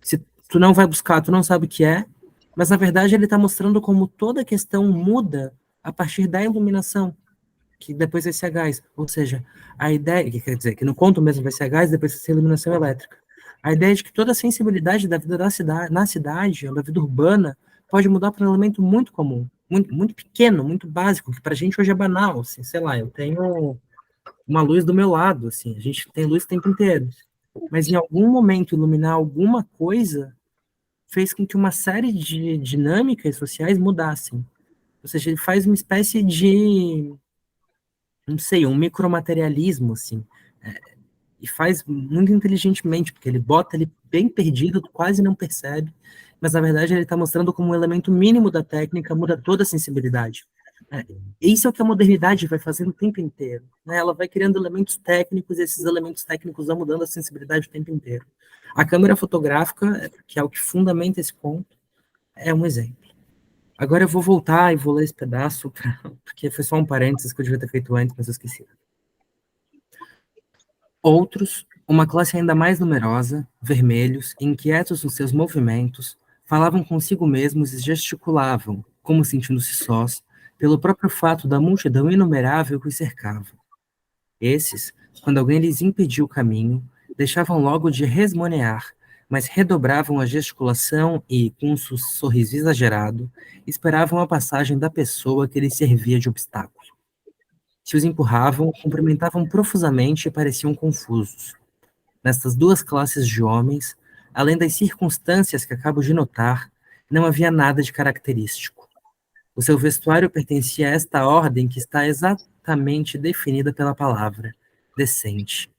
se tu não vai buscar, tu não sabe o que é, mas na verdade ele está mostrando como toda a questão muda a partir da iluminação, que depois vai ser a gás. Ou seja, a ideia, que quer dizer, que no conto mesmo vai ser a gás, depois vai ser a iluminação elétrica. A ideia de que toda a sensibilidade da vida da cidade, na cidade, ou da vida urbana, pode mudar para um elemento muito comum, muito pequeno, muito básico, que para a gente hoje é banal. Assim, sei lá, eu tenho uma luz do meu lado, assim, a gente tem luz o tempo inteiro. Mas em algum momento iluminar alguma coisa fez com que uma série de dinâmicas sociais mudassem. Ou seja, ele faz uma espécie de, não sei, um micromaterialismo, assim, e faz muito inteligentemente, porque ele bota ele bem perdido, tu quase não percebe, mas na verdade ele está mostrando como um elemento mínimo da técnica muda toda a sensibilidade. Isso é o que a modernidade vai fazendo o tempo inteiro, né? Ela vai criando elementos técnicos, e esses elementos técnicos vão mudando a sensibilidade o tempo inteiro. A câmera fotográfica, que é o que fundamenta esse ponto, é um exemplo. Agora eu vou voltar e vou ler esse pedaço, porque foi só um parênteses que eu devia ter feito antes, mas eu esqueci. Outros, uma classe ainda mais numerosa, vermelhos, inquietos nos seus movimentos, falavam consigo mesmos e gesticulavam, como sentindo-se sós, pelo próprio fato da multidão inumerável que os cercava. Esses, quando alguém lhes impedia o caminho, deixavam logo de resmonear, mas redobravam a gesticulação e, com um sorriso exagerado, esperavam a passagem da pessoa que lhes servia de obstáculo. Se os empurravam, cumprimentavam profusamente e pareciam confusos. Nestas duas classes de homens, além das circunstâncias que acabo de notar, não havia nada de característico. O seu vestuário pertencia a esta ordem que está exatamente definida pela palavra, decente.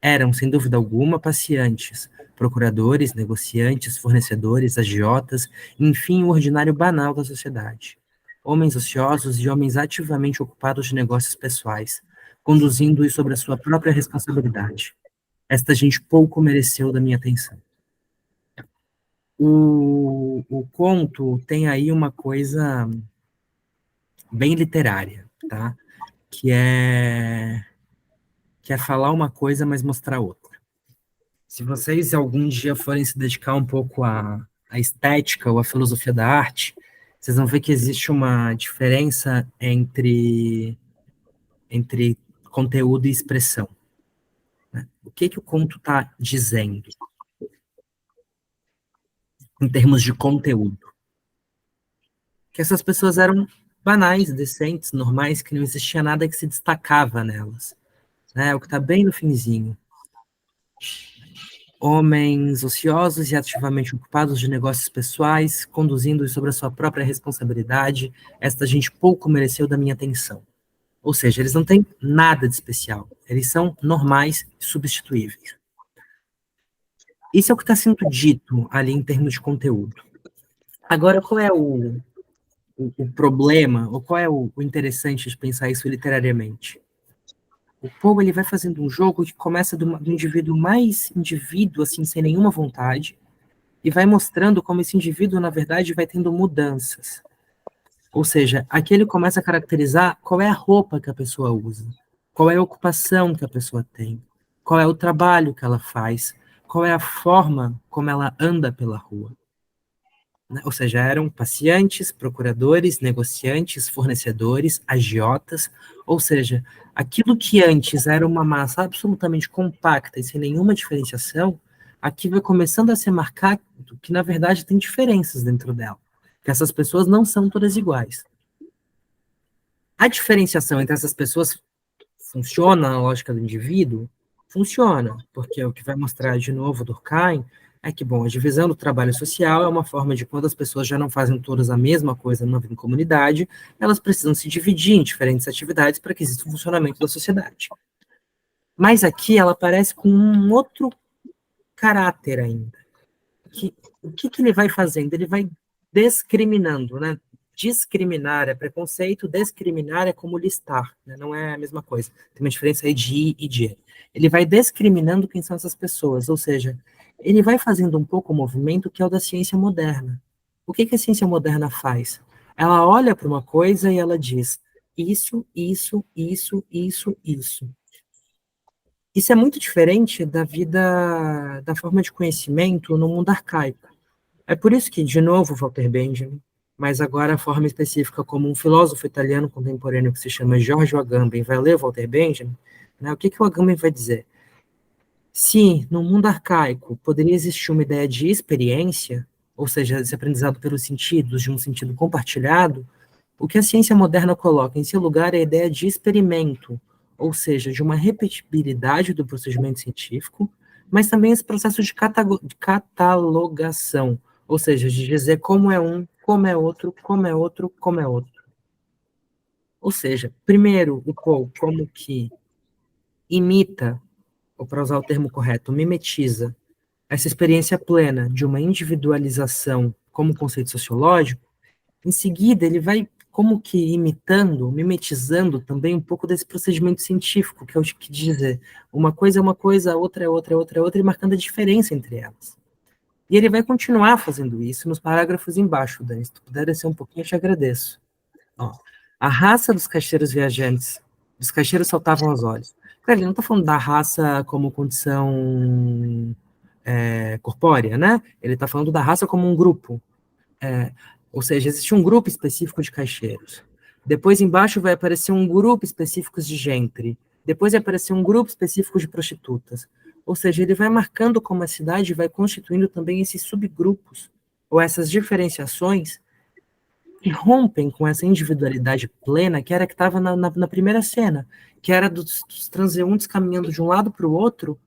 Eram, sem dúvida alguma, passeantes, procuradores, negociantes, fornecedores, agiotas, enfim, o ordinário banal da sociedade. Homens ociosos e homens ativamente ocupados de negócios pessoais, conduzindo-os sobre a sua própria responsabilidade. Esta gente pouco mereceu da minha atenção. O conto tem aí uma coisa bem literária, tá? Que é falar uma coisa, mas mostrar outra. Se vocês algum dia forem se dedicar um pouco à estética ou à filosofia da arte, vocês vão ver que existe uma diferença entre conteúdo e expressão. Né? O que o conto está dizendo em termos de conteúdo? Que essas pessoas eram banais, decentes, normais, que não existia nada que se destacava nelas. Né? O que está bem no finzinho. Homens ociosos e ativamente ocupados de negócios pessoais, conduzindo-os sobre a sua própria responsabilidade, esta gente pouco mereceu da minha atenção. Ou seja, eles não têm nada de especial, eles são normais e substituíveis. Isso é o que está sendo dito ali em termos de conteúdo. Agora, qual é o problema, ou qual é o interessante de pensar isso literariamente? O Poe, ele vai fazendo um jogo que começa do indivíduo mais indivíduo, assim, sem nenhuma vontade, e vai mostrando como esse indivíduo, na verdade, vai tendo mudanças. Ou seja, aqui ele começa a caracterizar qual é a roupa que a pessoa usa, qual é a ocupação que a pessoa tem, qual é o trabalho que ela faz, qual é a forma como ela anda pela rua. Ou seja, eram passeantes, procuradores, negociantes, fornecedores, agiotas, ou seja, aquilo que antes era uma massa absolutamente compacta e sem nenhuma diferenciação, aqui vai começando a ser marcado que, na verdade, tem diferenças dentro dela, que essas pessoas não são todas iguais. A diferenciação entre essas pessoas funciona na lógica do indivíduo? Funciona, porque o que vai mostrar de novo Durkheim é que, bom, a divisão do trabalho social é uma forma de quando as pessoas já não fazem todas a mesma coisa numa vida em comunidade, elas precisam se dividir em diferentes atividades para que exista o funcionamento da sociedade. Mas aqui ela aparece com um outro caráter ainda. O que ele vai fazendo? Ele vai discriminando, né? Discriminar é preconceito, discriminar é como listar, né? Não é a mesma coisa. Tem uma diferença aí de I e de E. Ele vai discriminando quem são essas pessoas, ou seja, ele vai fazendo um pouco o movimento que é o da ciência moderna. O que a ciência moderna faz? Ela olha para uma coisa e ela diz isso, isso, isso, isso, isso. Isso é muito diferente da vida, da forma de conhecimento no mundo arcaico. É por isso que, de novo, Walter Benjamin, mas agora a forma específica como um filósofo italiano contemporâneo que se chama Giorgio Agamben vai ler Walter Benjamin, né, o que o Agamben vai dizer? Se no mundo arcaico poderia existir uma ideia de experiência, ou seja, esse aprendizado pelos sentidos, de um sentido compartilhado, o que a ciência moderna coloca em seu lugar é a ideia de experimento, ou seja, de uma repetibilidade do procedimento científico, mas também esse processo de catalogação, ou seja, de dizer como é um, como é outro, como é outro, como é outro. Ou seja, primeiro, o Poe como que imita, ou para usar o termo correto, mimetiza essa experiência plena de uma individualização como conceito sociológico. Em seguida, ele vai como que imitando, mimetizando também um pouco desse procedimento científico, que é o que dizer, uma coisa é uma coisa, outra é outra, outra é outra, e marcando a diferença entre elas. E ele vai continuar fazendo isso nos parágrafos embaixo, Dani. Se tu puder descer um pouquinho, eu te agradeço. Ó, a raça dos caixeiros viajantes, dos caixeiros saltavam aos olhos. Claro, ele não está falando da raça como condição corpórea, né? Ele está falando da raça como um grupo. Ou seja, existe um grupo específico de caixeiros. Depois, embaixo, vai aparecer um grupo específico de gentry. Depois vai aparecer um grupo específico de prostitutas. Ou seja, ele vai marcando como a cidade vai constituindo também esses subgrupos, ou essas diferenciações, que rompem com essa individualidade plena que era que estava na primeira cena, que era dos transeuntes caminhando de um lado para o outro,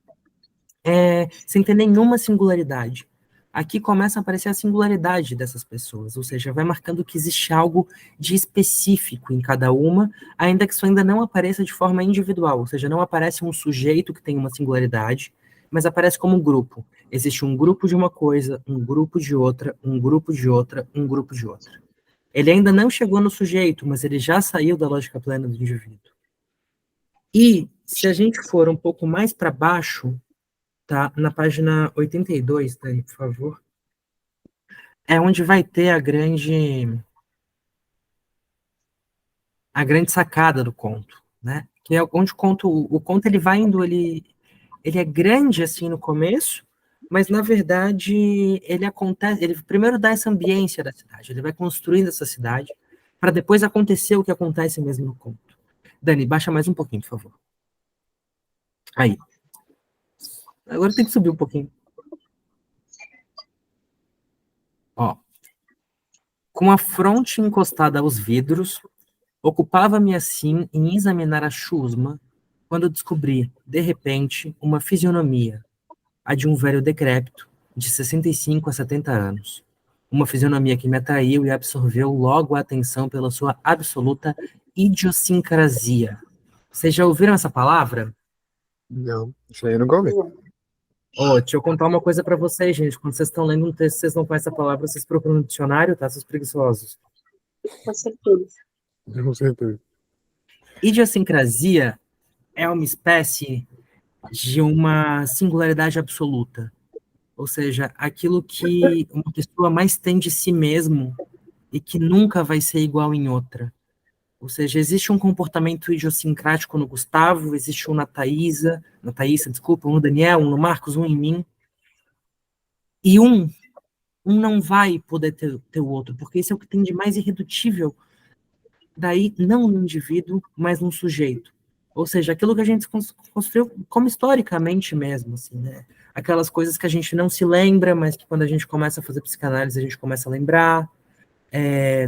sem ter nenhuma singularidade. Aqui começa a aparecer a singularidade dessas pessoas, ou seja, vai marcando que existe algo de específico em cada uma, ainda que isso ainda não apareça de forma individual, ou seja, não aparece um sujeito que tem uma singularidade, mas aparece como um grupo. Existe um grupo de uma coisa, um grupo de outra, um grupo de outra, um grupo de outra. Ele ainda não chegou no sujeito, mas ele já saiu da lógica plena do indivíduo. E, se a gente for um pouco mais para baixo, tá? Na página 82, Dani, por favor. É onde vai ter a grande sacada do conto, né? Que é onde o conto ele vai indo, ele é grande assim no começo, mas na verdade ele acontece, ele primeiro dá essa ambiência da cidade, ele vai construindo essa cidade para depois acontecer o que acontece mesmo no conto. Dani, baixa mais um pouquinho, por favor. Aí. Agora tem que subir um pouquinho. Ó. Com a fronte encostada aos vidros, ocupava-me assim em examinar a chusma, quando descobri, de repente, uma fisionomia, a de um velho decrépito, de 65 a 70 anos. Uma fisionomia que me atraiu e absorveu logo a atenção pela sua absoluta idiosincrasia. Vocês já ouviram essa palavra? Não, isso aí eu nunca ouvi. Deixa eu contar uma coisa para vocês, gente. Quando vocês estão lendo um texto, vocês não conhecem a palavra, vocês procuram no dicionário, tá? Seus preguiçosos. Com certeza. Com certeza. Idiosincrasia é uma espécie de uma singularidade absoluta, ou seja, aquilo que uma pessoa mais tem de si mesmo e que nunca vai ser igual em outra. Ou seja, existe um comportamento idiosincrático no Gustavo, existe um na Thaísa, desculpa, um no Daniel, um no Marcos, um em mim, e um não vai poder ter o outro, porque esse é o que tem de mais irredutível, daí não no indivíduo, mas no sujeito. Ou seja, aquilo que a gente construiu como historicamente mesmo, assim, né? Aquelas coisas que a gente não se lembra, mas que quando a gente começa a fazer psicanálise, a gente começa a lembrar,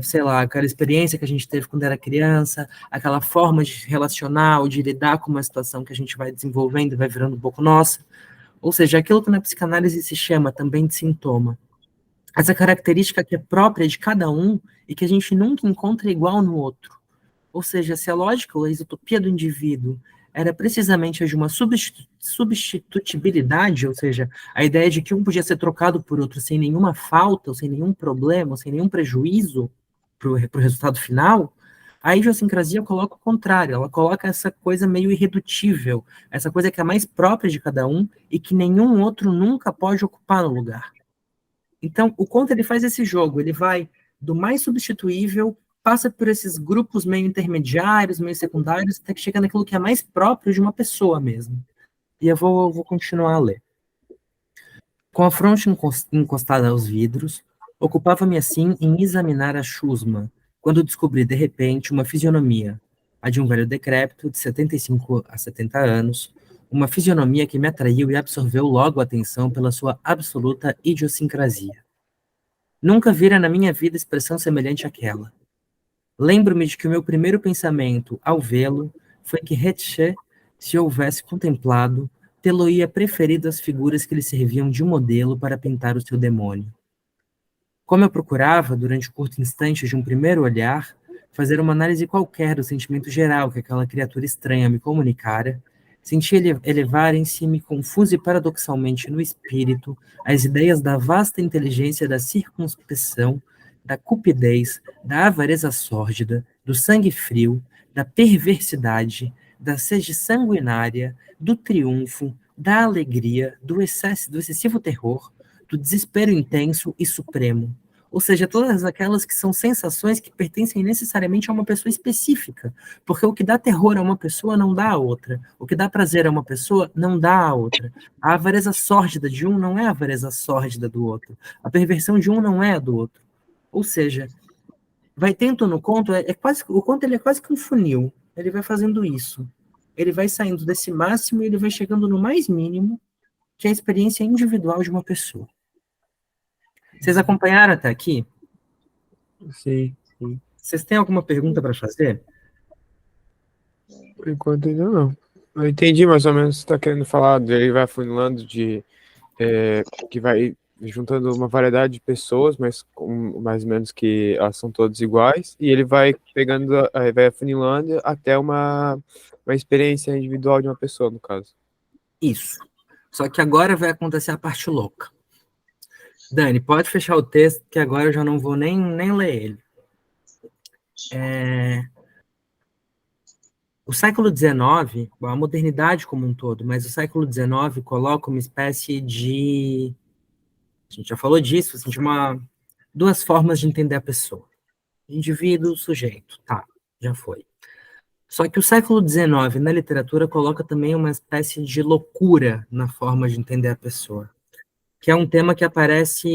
sei lá, aquela experiência que a gente teve quando era criança, aquela forma de relacionar ou de lidar com uma situação que a gente vai desenvolvendo e vai virando um pouco nossa. Ou seja, aquilo que na psicanálise se chama também de sintoma. Essa característica que é própria de cada um e que a gente nunca encontra igual no outro. Ou seja, se a lógica ou a isotopia do indivíduo era precisamente a de uma substitutibilidade, ou seja, a ideia de que um podia ser trocado por outro sem nenhuma falta, ou sem nenhum problema, ou sem nenhum prejuízo para o resultado final, a idiosincrasia coloca o contrário, ela coloca essa coisa meio irredutível, essa coisa que é mais própria de cada um e que nenhum outro nunca pode ocupar no lugar. Então, o conto ele faz esse jogo, ele vai do mais substituível, passa por esses grupos meio intermediários, meio secundários, até que chega naquilo que é mais próprio de uma pessoa mesmo. E eu vou continuar a ler. Com a fronte encostada aos vidros, ocupava-me assim em examinar a chusma, quando descobri de repente uma fisionomia, a de um velho decrépito de 75 a 70 anos, uma fisionomia que me atraiu e absorveu logo a atenção pela sua absoluta idiosincrasia. Nunca vira na minha vida expressão semelhante àquela. Lembro-me de que o meu primeiro pensamento, ao vê-lo, foi que Hetche, se houvesse contemplado, tê-lo-ia preferido às figuras que lhe serviam de modelo para pintar o seu demônio. Como eu procurava, durante o curto instante de um primeiro olhar, fazer uma análise qualquer do sentimento geral que aquela criatura estranha me comunicara, senti elevarem-se-me confuso e paradoxalmente no espírito as ideias da vasta inteligência da circunspecção, da cupidez, da avareza sórdida, do sangue frio, da perversidade, da sede sanguinária, do triunfo, da alegria, do excessivo terror, do desespero intenso e supremo. Ou seja, todas aquelas que são sensações que pertencem necessariamente a uma pessoa específica. Porque o que dá terror a uma pessoa não dá a outra. O que dá prazer a uma pessoa não dá a outra. A avareza sórdida de um não é a avareza sórdida do outro. A perversão de um não é a do outro. Ou seja, vai tendo no conto, o conto ele é quase que um funil. Ele vai fazendo isso. Ele vai saindo desse máximo e ele vai chegando no mais mínimo, que é a experiência individual de uma pessoa. Vocês acompanharam até aqui? Sim, sim. Vocês têm alguma pergunta para fazer? Por enquanto ainda não. Eu entendi mais ou menos o que você está querendo falar. Ele vai afunilando que vai juntando uma variedade de pessoas, mas com mais ou menos que elas são todas iguais, e ele vai pegando, vai afunilando até uma experiência individual de uma pessoa, no caso. Isso. Só que agora vai acontecer a parte louca. Dani, pode fechar o texto, que agora eu já não vou nem ler ele. O século XIX, a modernidade como um todo, mas o século XIX coloca uma espécie de... A gente já falou disso, assim, de duas formas de entender a pessoa. Indivíduo, sujeito. Tá, já foi. Só que o século XIX, na literatura, coloca também uma espécie de loucura na forma de entender a pessoa, que é um tema que aparece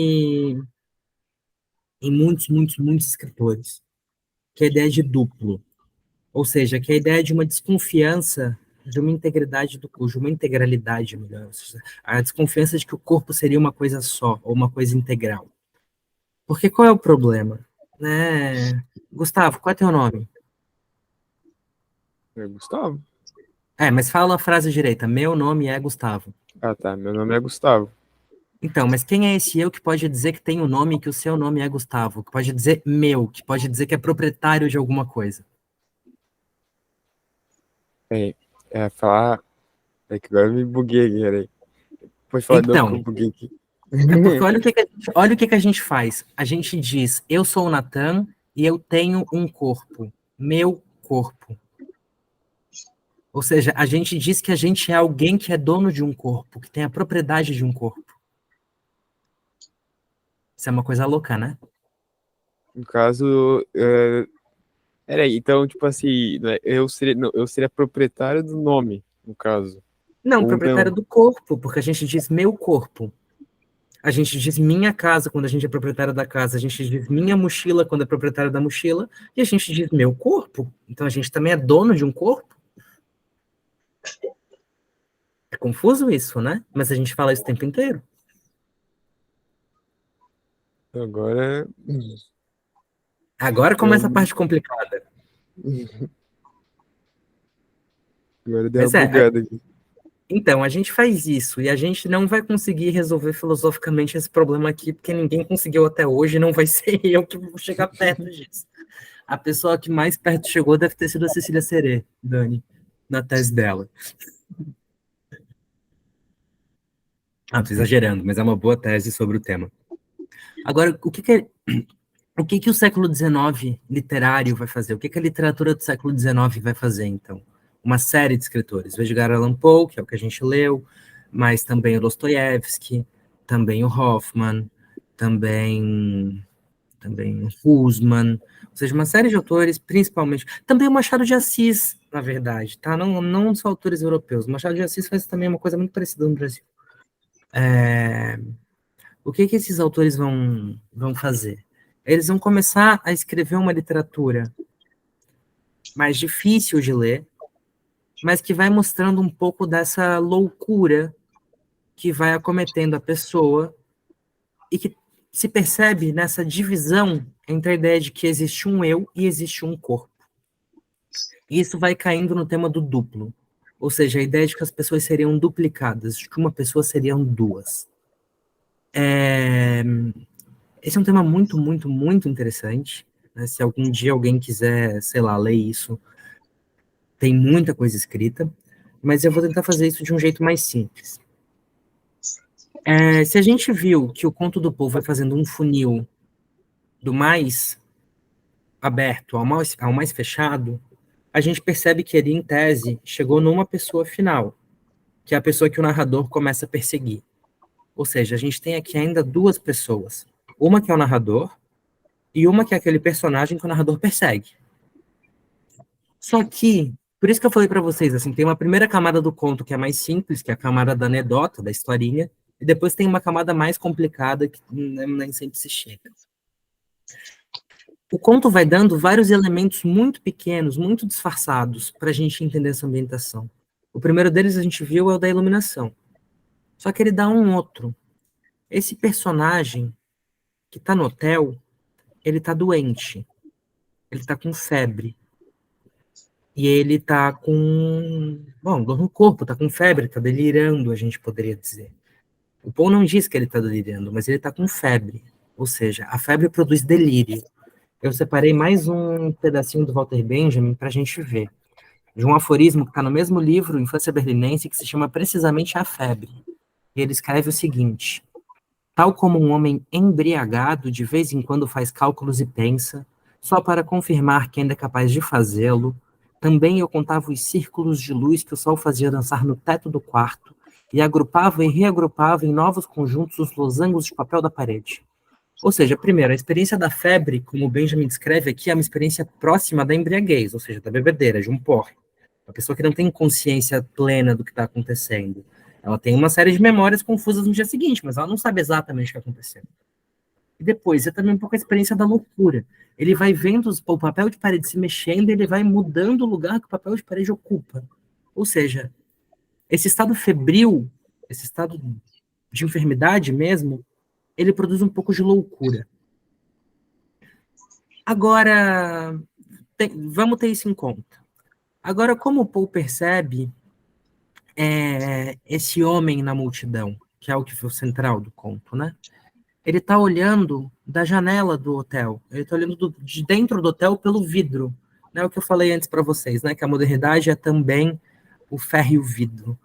em muitos escritores, que é a ideia de duplo. Ou seja, que é a ideia de uma desconfiança de uma integridade do corpo, de uma integralidade, melhor. A desconfiança de que o corpo seria uma coisa só, ou uma coisa integral. Porque qual é o problema? Né? Gustavo, qual é teu nome? É Gustavo? Mas fala a frase direita. Meu nome é Gustavo. Ah, tá. Meu nome é Gustavo. Então, mas quem é esse eu que pode dizer que tem o nome e que o seu nome é Gustavo? Que pode dizer meu, que pode dizer que é proprietário de alguma coisa? Falar... É que agora eu me buguei aqui, peraí. Pode falar de novo que eu buguei aqui. Porque olha o que a gente faz. A gente diz, eu sou o Natan e eu tenho um corpo, meu corpo. Ou seja, a gente diz que a gente é alguém que é dono de um corpo, que tem a propriedade de um corpo. Isso é uma coisa louca, né? No caso, peraí, então, tipo assim, né, eu seria proprietário do nome, no caso. Não, Ou proprietário não. do corpo, porque a gente diz meu corpo. A gente diz minha casa quando a gente é proprietário da casa, a gente diz minha mochila quando é proprietário da mochila, e a gente diz meu corpo. Então a gente também é dono de um corpo. É confuso isso, né? Mas a gente fala isso o tempo inteiro. Agora, Agora deu começa a parte complicada. agora deu uma Mas bugada aqui. então, a gente faz isso e a gente não vai conseguir resolver filosoficamente esse problema aqui, porque ninguém conseguiu até hoje, e não vai ser eu que vou chegar perto disso. A pessoa que mais perto chegou deve ter sido a Cecília Serê, Dani, na tese dela. Ah, tô exagerando, mas é uma boa tese sobre o tema. Agora, o que o século XIX literário vai fazer? O que a literatura do século XIX vai fazer, então? Uma série de escritores. O Edgar Allan Poe, que é o que a gente leu, mas também o Dostoiévski, também o Hoffmann, também o Husserl, ou seja, uma série de autores, principalmente, também o Machado de Assis, na verdade, tá? Não só autores europeus. O Machado de Assis faz também uma coisa muito parecida no Brasil. O que esses autores vão fazer? Eles vão começar a escrever uma literatura mais difícil de ler, mas que vai mostrando um pouco dessa loucura que vai acometendo a pessoa e que se percebe nessa divisão entre a ideia de que existe um eu e existe um corpo. E isso vai caindo no tema do duplo, ou seja, a ideia de que as pessoas seriam duplicadas, de que uma pessoa seriam duas. Esse é um tema muito, muito, muito interessante, né? Se algum dia alguém quiser, sei lá, ler isso, tem muita coisa escrita, mas eu vou tentar fazer isso de um jeito mais simples. Se a gente viu que o Conto do Povo vai fazendo um funil do mais aberto ao mais fechado, a gente percebe que ele, em tese, chegou numa pessoa final, que é a pessoa que o narrador começa a perseguir. Ou seja, a gente tem aqui ainda duas pessoas. Uma que é o narrador e uma que é aquele personagem que o narrador persegue. Só que, por isso que eu falei para vocês, assim, tem uma primeira camada do conto que é mais simples, que é a camada da anedota, da historinha, e depois tem uma camada mais complicada que nem sempre se chega. O conto vai dando vários elementos muito pequenos, muito disfarçados, para a gente entender essa ambientação. O primeiro deles a gente viu é o da iluminação. Só que ele dá um outro. Esse personagem que está no hotel, ele está doente. Ele está com febre. E ele tá com, bom, dor no corpo, tá com febre, tá delirando, a gente poderia dizer. O Poe não diz que ele tá delirando, mas ele tá com febre. Ou seja, a febre produz delírio. Eu separei mais um pedacinho do Walter Benjamin pra gente ver. De um aforismo que tá no mesmo livro, Infância Berlinense, que se chama precisamente A Febre. E ele escreve o seguinte: tal como um homem embriagado de vez em quando faz cálculos e pensa, só para confirmar que ainda é capaz de fazê-lo, também eu contava os círculos de luz que o sol fazia dançar no teto do quarto e agrupava e reagrupava em novos conjuntos os losangos de papel da parede. Ou seja, primeiro, a experiência da febre, como o Benjamin descreve aqui, é uma experiência próxima da embriaguez, ou seja, da bebedeira, de um porre. A pessoa que não tem consciência plena do que está acontecendo. Ela tem uma série de memórias confusas no dia seguinte, mas ela não sabe exatamente o que aconteceu. E depois, é também um pouco a experiência da loucura. Ele vai vendo o papel de parede se mexendo e ele vai mudando o lugar que o papel de parede ocupa. Ou seja, esse estado febril, esse estado de enfermidade mesmo, ele produz um pouco de loucura. Agora, vamos ter isso em conta. Agora, como o Poe percebe esse homem na multidão, que é o que foi o central do conto, né? Ele está olhando da janela do hotel, ele está olhando de dentro do hotel pelo vidro, né? O que eu falei antes para vocês, né? Que a modernidade é também o ferro e o vidro.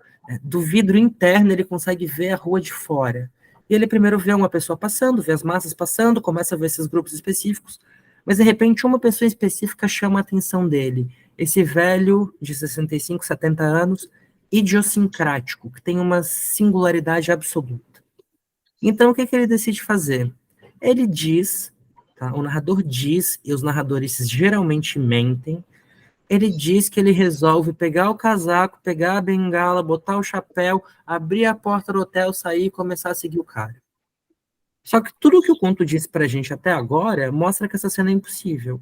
Do vidro interno ele consegue ver a rua de fora. E ele primeiro vê uma pessoa passando, vê as massas passando, começa a ver esses grupos específicos, Mas, de repente, uma pessoa específica chama a atenção dele. Esse velho de 65, 70 anos, idiosincrático, que tem uma singularidade absoluta. Então, o que ele decide fazer? Ele diz, tá? O narrador diz, e os narradores geralmente mentem, ele diz que ele resolve pegar o casaco, pegar a bengala, botar o chapéu, abrir a porta do hotel, sair e começar a seguir o cara. Só que tudo que o conto disse pra gente até agora mostra que essa cena é impossível.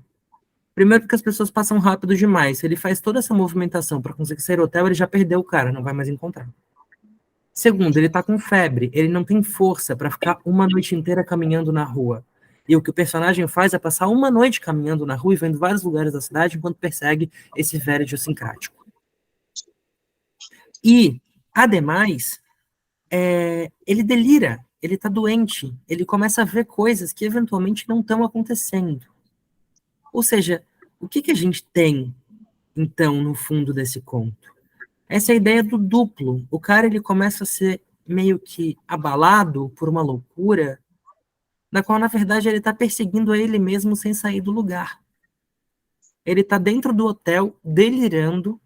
Primeiro porque as pessoas passam rápido demais. Se ele faz toda essa movimentação para conseguir sair do hotel, ele já perdeu o cara, não vai mais encontrar. Segundo, ele tá com febre, ele não tem força para ficar uma noite inteira caminhando na rua. E o que o personagem faz é passar uma noite caminhando na rua e vendo vários lugares da cidade enquanto persegue esse velho idiosincrático. E, ademais, ele delira, ele tá doente, ele começa a ver coisas que eventualmente não estão acontecendo. Ou seja, o que a gente tem, então, no fundo desse conto? Essa é a ideia do duplo. O cara, ele começa a ser meio que abalado por uma loucura, na qual, na verdade, ele está perseguindo a ele mesmo sem sair do lugar. Ele está dentro do hotel, delirando,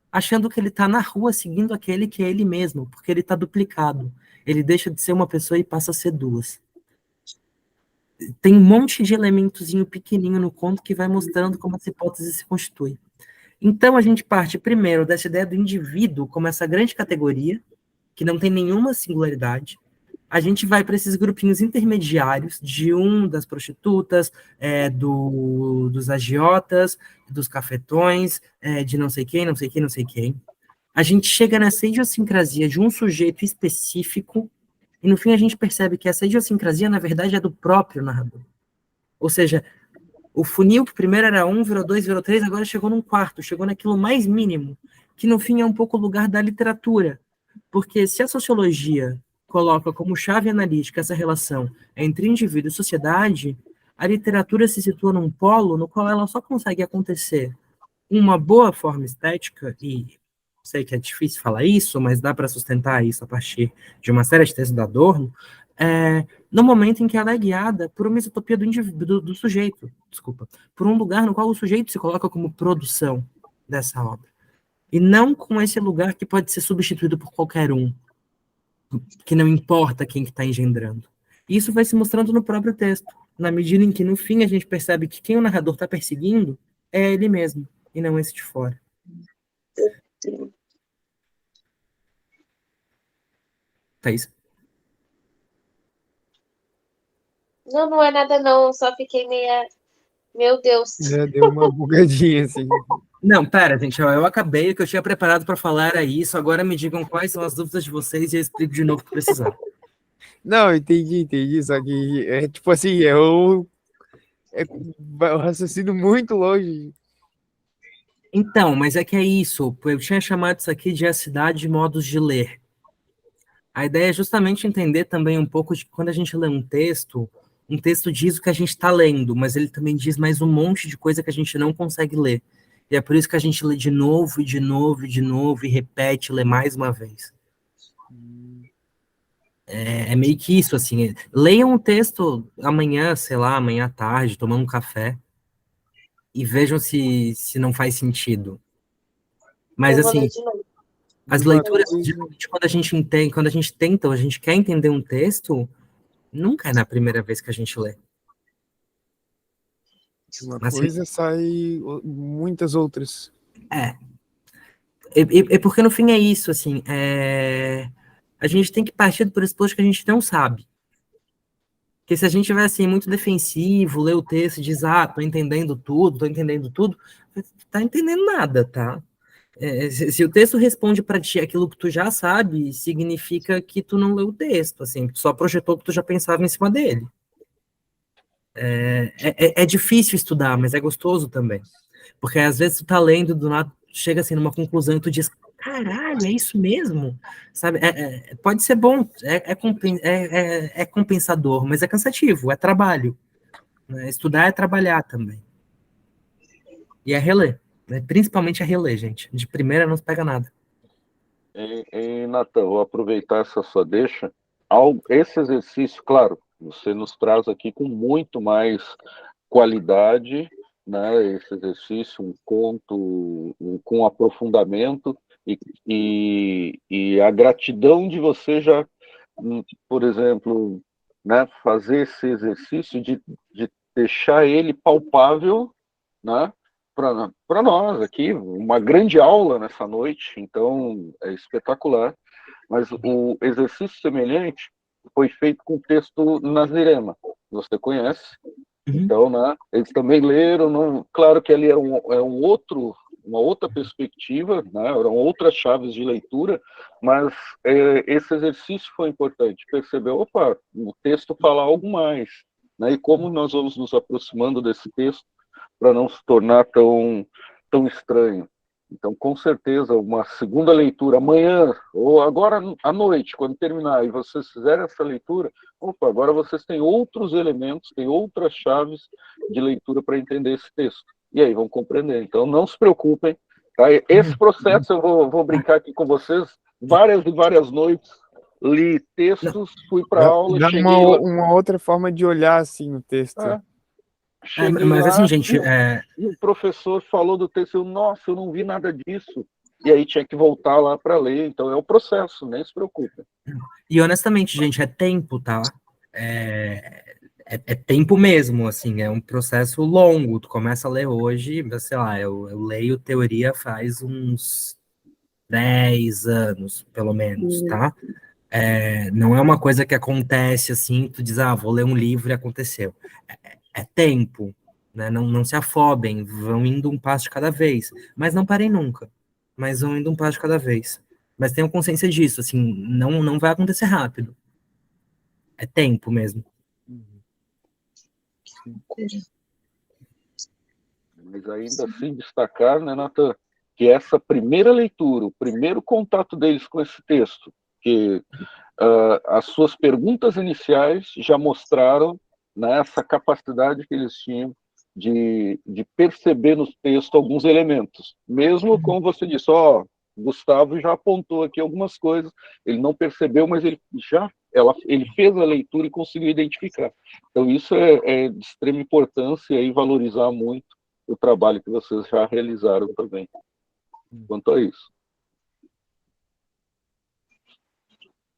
achando que ele está na rua seguindo aquele que é ele mesmo, porque ele está duplicado. Ele deixa de ser uma pessoa e passa a ser duas. Tem um monte de elementozinho pequenininho no conto que vai mostrando como essa hipótese se constitui. Então, a gente parte primeiro dessa ideia do indivíduo como essa grande categoria, que não tem nenhuma singularidade. A gente vai para esses grupinhos intermediários, das prostitutas, dos agiotas, dos cafetões, de não sei quem, não sei quem, não sei quem. A gente chega nessa idiosincrasia de um sujeito específico, e no fim a gente percebe que essa idiosincrasia, na verdade, é do próprio narrador. Ou seja, o funil que primeiro era 1, virou 2, virou 3, agora chegou num quarto, chegou naquilo mais mínimo, que no fim é um pouco o lugar da literatura. Porque se a sociologia coloca como chave analítica essa relação entre indivíduo e sociedade, a literatura se situa num polo no qual ela só consegue acontecer uma boa forma estética, e sei que é difícil falar isso, mas dá para sustentar isso a partir de uma série de textos da Adorno, no momento em que ela é guiada por uma isotopia do indivíduo, do sujeito, por um lugar no qual o sujeito se coloca como produção dessa obra. E não com esse lugar que pode ser substituído por qualquer um, que não importa quem que está engendrando. Isso vai se mostrando no próprio texto, na medida em que, no fim, a gente percebe que quem o narrador está perseguindo é ele mesmo, e não esse de fora. Thaís? Não, não é nada não, só fiquei meia... Meu Deus. Deu uma bugadinha, assim. Não, pera, gente, eu acabei, o que eu tinha preparado para falar era isso, agora me digam quais são as dúvidas de vocês e eu explico de novo o que precisar. Não, entendi, só que tipo assim, vai o raciocínio muito longe. Então, mas é que é isso, eu tinha chamado isso aqui de a cidade de modos de ler. A ideia é justamente entender também um pouco de que quando a gente lê um texto diz o que a gente está lendo, mas ele também diz mais um monte de coisa que a gente não consegue ler. E é por isso que a gente lê de novo, e de novo, e de novo, e repete, lê mais uma vez. É meio que isso, assim. Leiam um texto amanhã, sei lá, amanhã à tarde, tomando um café, e vejam se não faz sentido. Mas, Eu vou assim, ler de novo. as leituras, geralmente, quando a gente entende, quando a gente tenta, ou a gente quer entender um texto, nunca é na primeira vez que a gente lê. Uma Assim, coisa sai muitas outras. Porque no fim é isso, assim, a gente tem que partir do pressuposto que a gente não sabe. Porque se a gente estiver assim, muito defensivo, ler o texto e diz, tô entendendo tudo, tá entendendo nada, tá? Se o texto responde para ti aquilo que tu já sabe, significa que tu não leu o texto, assim, tu só projetou o que tu já pensava em cima dele. É difícil estudar, mas é gostoso também. Porque às vezes tu tá lendo, do nada, chega assim numa conclusão e tu diz, caralho, é isso mesmo? Sabe? Pode ser bom, é compensador, mas é cansativo, é trabalho. Né? Estudar é trabalhar também. E é reler. Né? Principalmente é reler, gente. De primeira não se pega nada. Natan, vou aproveitar essa sua deixa. Esse exercício, claro, você nos traz aqui com muito mais qualidade, né, esse exercício, um conto com aprofundamento, e a gratidão de você já, por exemplo, né, fazer esse exercício de deixar ele palpável, né, para nós aqui, uma grande aula nessa noite, então é espetacular. Mas o exercício semelhante foi feito com o texto Nazirema, você conhece? Então, né, eles também leram, não, claro que ali era uma outra perspectiva, né, eram outras chaves de leitura, mas esse exercício foi importante, perceber, opa, o texto fala algo mais, né, e como nós vamos nos aproximando desse texto para não se tornar tão estranho. Então, com certeza, uma segunda leitura amanhã, ou agora à noite, quando terminar, e vocês fizerem essa leitura, opa, agora vocês têm outros elementos, têm outras chaves de leitura para entender esse texto. E aí vão compreender. Então, não se preocupem. Tá? Esse processo, eu vou brincar aqui com vocês, várias e várias noites, li textos, fui para aula, Dá cheguei lá... uma outra forma de olhar, assim, no texto. Cheguei mas lá, assim, gente, e o professor falou do texto, eu não vi nada disso. E aí tinha que voltar lá para ler. Então é o processo, nem se preocupe. e honestamente, gente, é tempo, tá? É tempo mesmo, assim, é um processo longo. Tu começa a ler hoje, sei lá, eu leio teoria faz uns 10 anos, pelo menos, tá? Não é uma coisa que acontece assim, tu diz, vou ler um livro e aconteceu. É tempo, né? Não se afobem, vão indo um passo de cada vez, mas não parem nunca, mas vão indo um passo de cada vez. Mas tenham consciência disso, assim, não vai acontecer rápido. É tempo mesmo. Mas ainda assim destacar, né, Nathan, que essa primeira leitura, o primeiro contato deles com esse texto, que as suas perguntas iniciais já mostraram, né, essa capacidade que eles tinham de perceber no texto alguns elementos. Mesmo como você disse, Gustavo já apontou aqui algumas coisas, ele não percebeu, mas ele fez a leitura e conseguiu identificar. Então isso é de extrema importância e valorizar muito o trabalho que vocês já realizaram também, quanto a isso.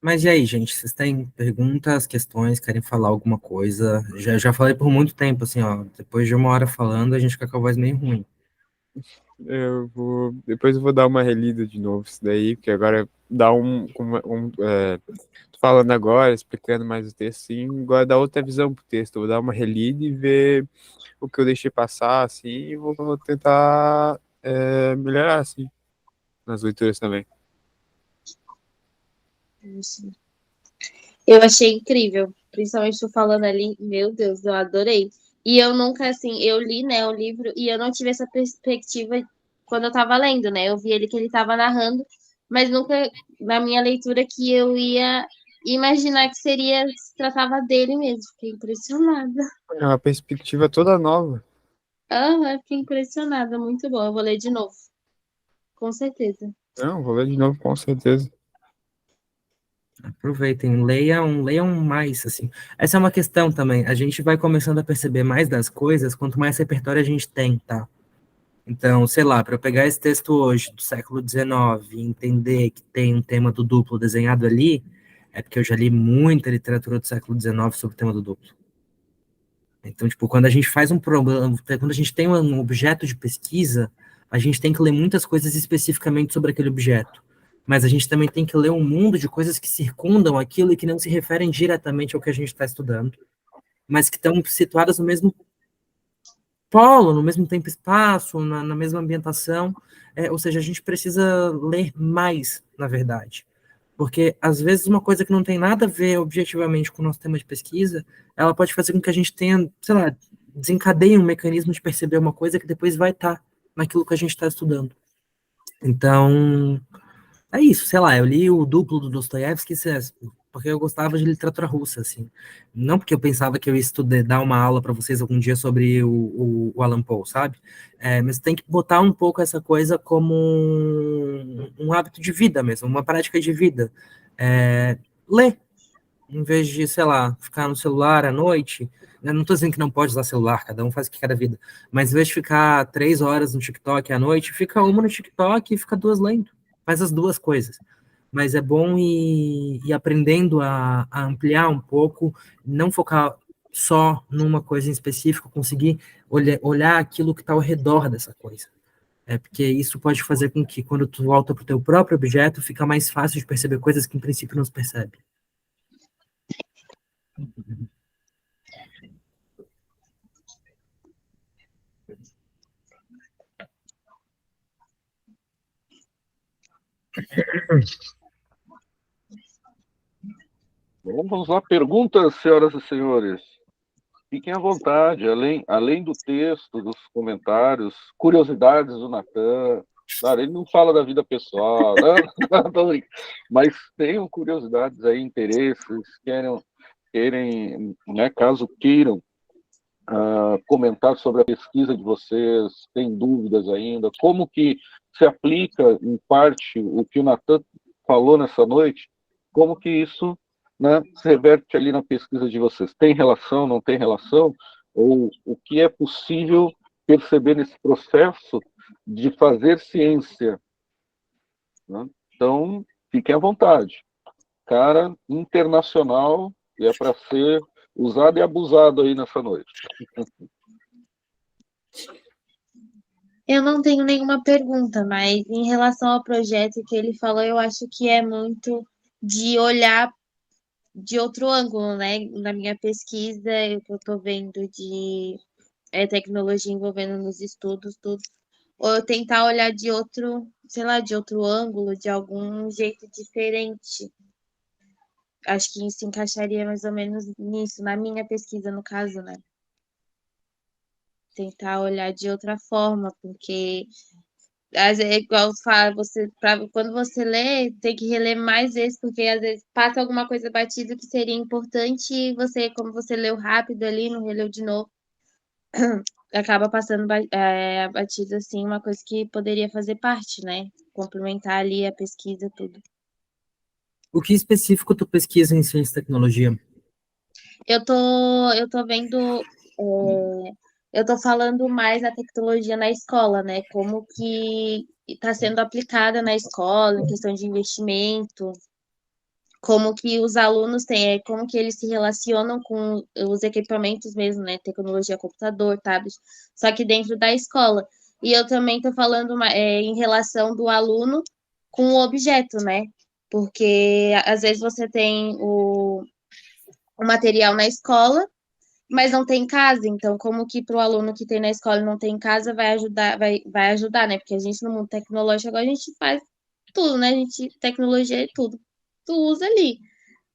Mas e aí, gente, vocês têm perguntas, questões, querem falar alguma coisa? Já falei por muito tempo, assim, depois de uma hora falando, a gente fica com a voz meio ruim. Depois eu vou dar uma relida de novo isso daí, porque agora dá tô falando agora, explicando mais o texto, assim, agora dá outra visão pro texto, eu vou dar uma relida e ver o que eu deixei passar, assim, e vou tentar melhorar, assim, nas leituras também. Eu achei incrível, principalmente tu falando ali, meu Deus, eu adorei. E eu nunca, assim, eu li, né, o livro e eu não tive essa perspectiva quando eu tava lendo, né? Eu vi que ele tava narrando, mas nunca na minha leitura que eu ia imaginar que se tratava dele mesmo. Fiquei impressionada. É uma perspectiva toda nova. Fiquei impressionada, muito bom. Eu vou ler de novo, com certeza. Não, vou ler de novo, com certeza. Aproveitem, leiam mais, assim. Essa é uma questão também. A gente vai começando a perceber mais das coisas quanto mais repertório a gente tem, tá? Então, sei lá, para eu pegar esse texto hoje, do século XIX, e entender que tem um tema do duplo desenhado ali, é porque eu já li muita literatura do século XIX sobre o tema do duplo. Então, tipo, quando a gente faz um problema, quando a gente tem um objeto de pesquisa, a gente tem que ler muitas coisas especificamente sobre aquele objeto. Mas a gente também tem que ler um mundo de coisas que circundam aquilo e que não se referem diretamente ao que a gente está estudando, mas que estão situadas no mesmo polo, no mesmo tempo e espaço, na mesma ambientação. Ou seja, a gente precisa ler mais, na verdade. Porque, às vezes, uma coisa que não tem nada a ver objetivamente com o nosso tema de pesquisa, ela pode fazer com que a gente tenha, sei lá, desencadeie um mecanismo de perceber uma coisa que depois vai estar naquilo que a gente está estudando. Então, é isso, sei lá, eu li o duplo do Dostoiévski porque eu gostava de literatura russa, assim. Não porque eu pensava que eu ia dar uma aula para vocês algum dia sobre o Allan Poe, sabe? Mas tem que botar um pouco essa coisa como um hábito de vida mesmo, uma prática de vida. Ler. em vez de, sei lá, ficar no celular à noite, né, não estou dizendo que não pode usar celular, cada um faz o que quer da vida, mas em vez de ficar 3 horas no TikTok à noite, fica uma no TikTok e fica 2 lendo. Faz as duas coisas. Mas é bom ir aprendendo a ampliar um pouco, não focar só numa coisa em específico, conseguir olhar aquilo que está ao redor dessa coisa. Porque isso pode fazer com que, quando tu volta para o teu próprio objeto, fica mais fácil de perceber coisas que, em princípio, não se percebe. Vamos lá, perguntas, senhoras e senhores. Fiquem à vontade, além do texto, dos comentários, curiosidades do Natan. Claro, ele não fala da vida pessoal, né? Mas tenham curiosidades aí, interesses, querem, né, caso queiram comentar sobre a pesquisa de vocês, tem dúvidas ainda, como que se aplica, em parte, o que o Natan falou nessa noite, como que isso, né, se reverte ali na pesquisa de vocês. Tem relação, não tem relação? Ou o que é possível perceber nesse processo de fazer ciência? Né? Então, fiquem à vontade. Cara internacional, e é para ser usado e abusado aí nessa noite. Eu não tenho nenhuma pergunta, mas em relação ao projeto que ele falou, eu acho que é muito de olhar de outro ângulo, né? Na minha pesquisa, eu estou vendo de tecnologia envolvendo nos estudos, tudo. Ou eu tentar olhar de outro, sei lá, de outro ângulo, de algum jeito diferente. Acho que isso encaixaria mais ou menos nisso, na minha pesquisa, no caso, né? Tentar olhar de outra forma, porque às vezes, igual fala, quando você lê, tem que reler mais vezes, porque às vezes passa alguma coisa batida que seria importante e você, como você leu rápido ali, não releu de novo, acaba passando batido assim, uma coisa que poderia fazer parte, né? Complementar ali a pesquisa, tudo. O que específico tu pesquisa em ciência e tecnologia? Eu tô vendo, eu tô falando mais da tecnologia na escola, né? Como que está sendo aplicada na escola, em questão de investimento, como que os alunos têm, como que eles se relacionam com os equipamentos mesmo, né? Tecnologia, computador, tablet, só que dentro da escola. E eu também estou falando em relação do aluno com o objeto, né? Porque às vezes você tem o material na escola, mas não tem em casa, então como que para o aluno que tem na escola e não tem em casa vai ajudar, né? Porque a gente no mundo tecnológico agora a gente faz tudo, né? A gente, tecnologia é tudo. Tu usa ali.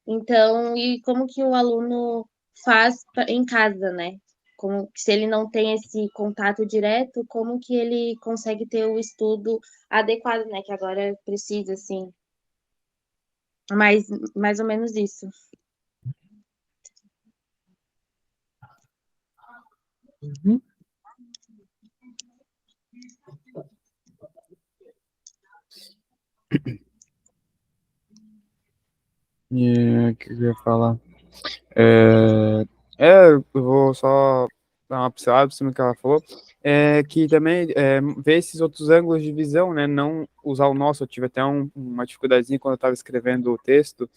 Então, e como que o aluno faz em casa, né? Como se ele não tem esse contato direto, como que ele consegue ter o estudo adequado, né? Que agora precisa, assim. Mas mais ou menos isso. Uhum. E o que eu ia falar? Eu vou só dar uma pincelada por cima do que ela falou. Que também ver esses outros ângulos de visão, né? Não usar o nosso. Eu tive até uma dificuldadezinha quando eu estava escrevendo o texto,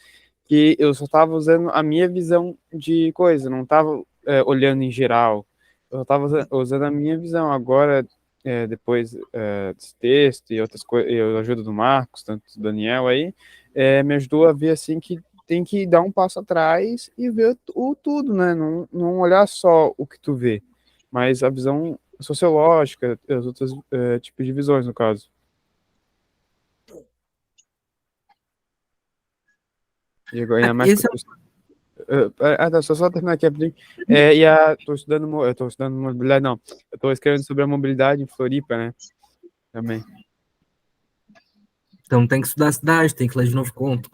que eu só estava usando a minha visão de coisa, não estava olhando em geral. Eu estava usando a minha visão. Agora, depois desse texto e outras coisas, e a ajuda do Marcos, tanto do Daniel aí, me ajudou a ver assim que tem que dar um passo atrás e ver o tudo, né? Não olhar só o que tu vê, mas a visão sociológica, os outros tipos de visões, no caso. E agora, ainda mais que Esse eu é tá, só terminar aqui rapidinho. Eu tô estudando mobilidade, não. Eu tô escrevendo sobre a mobilidade em Floripa, né? Também. Então tem que estudar a cidade, tem que ler de novo conto.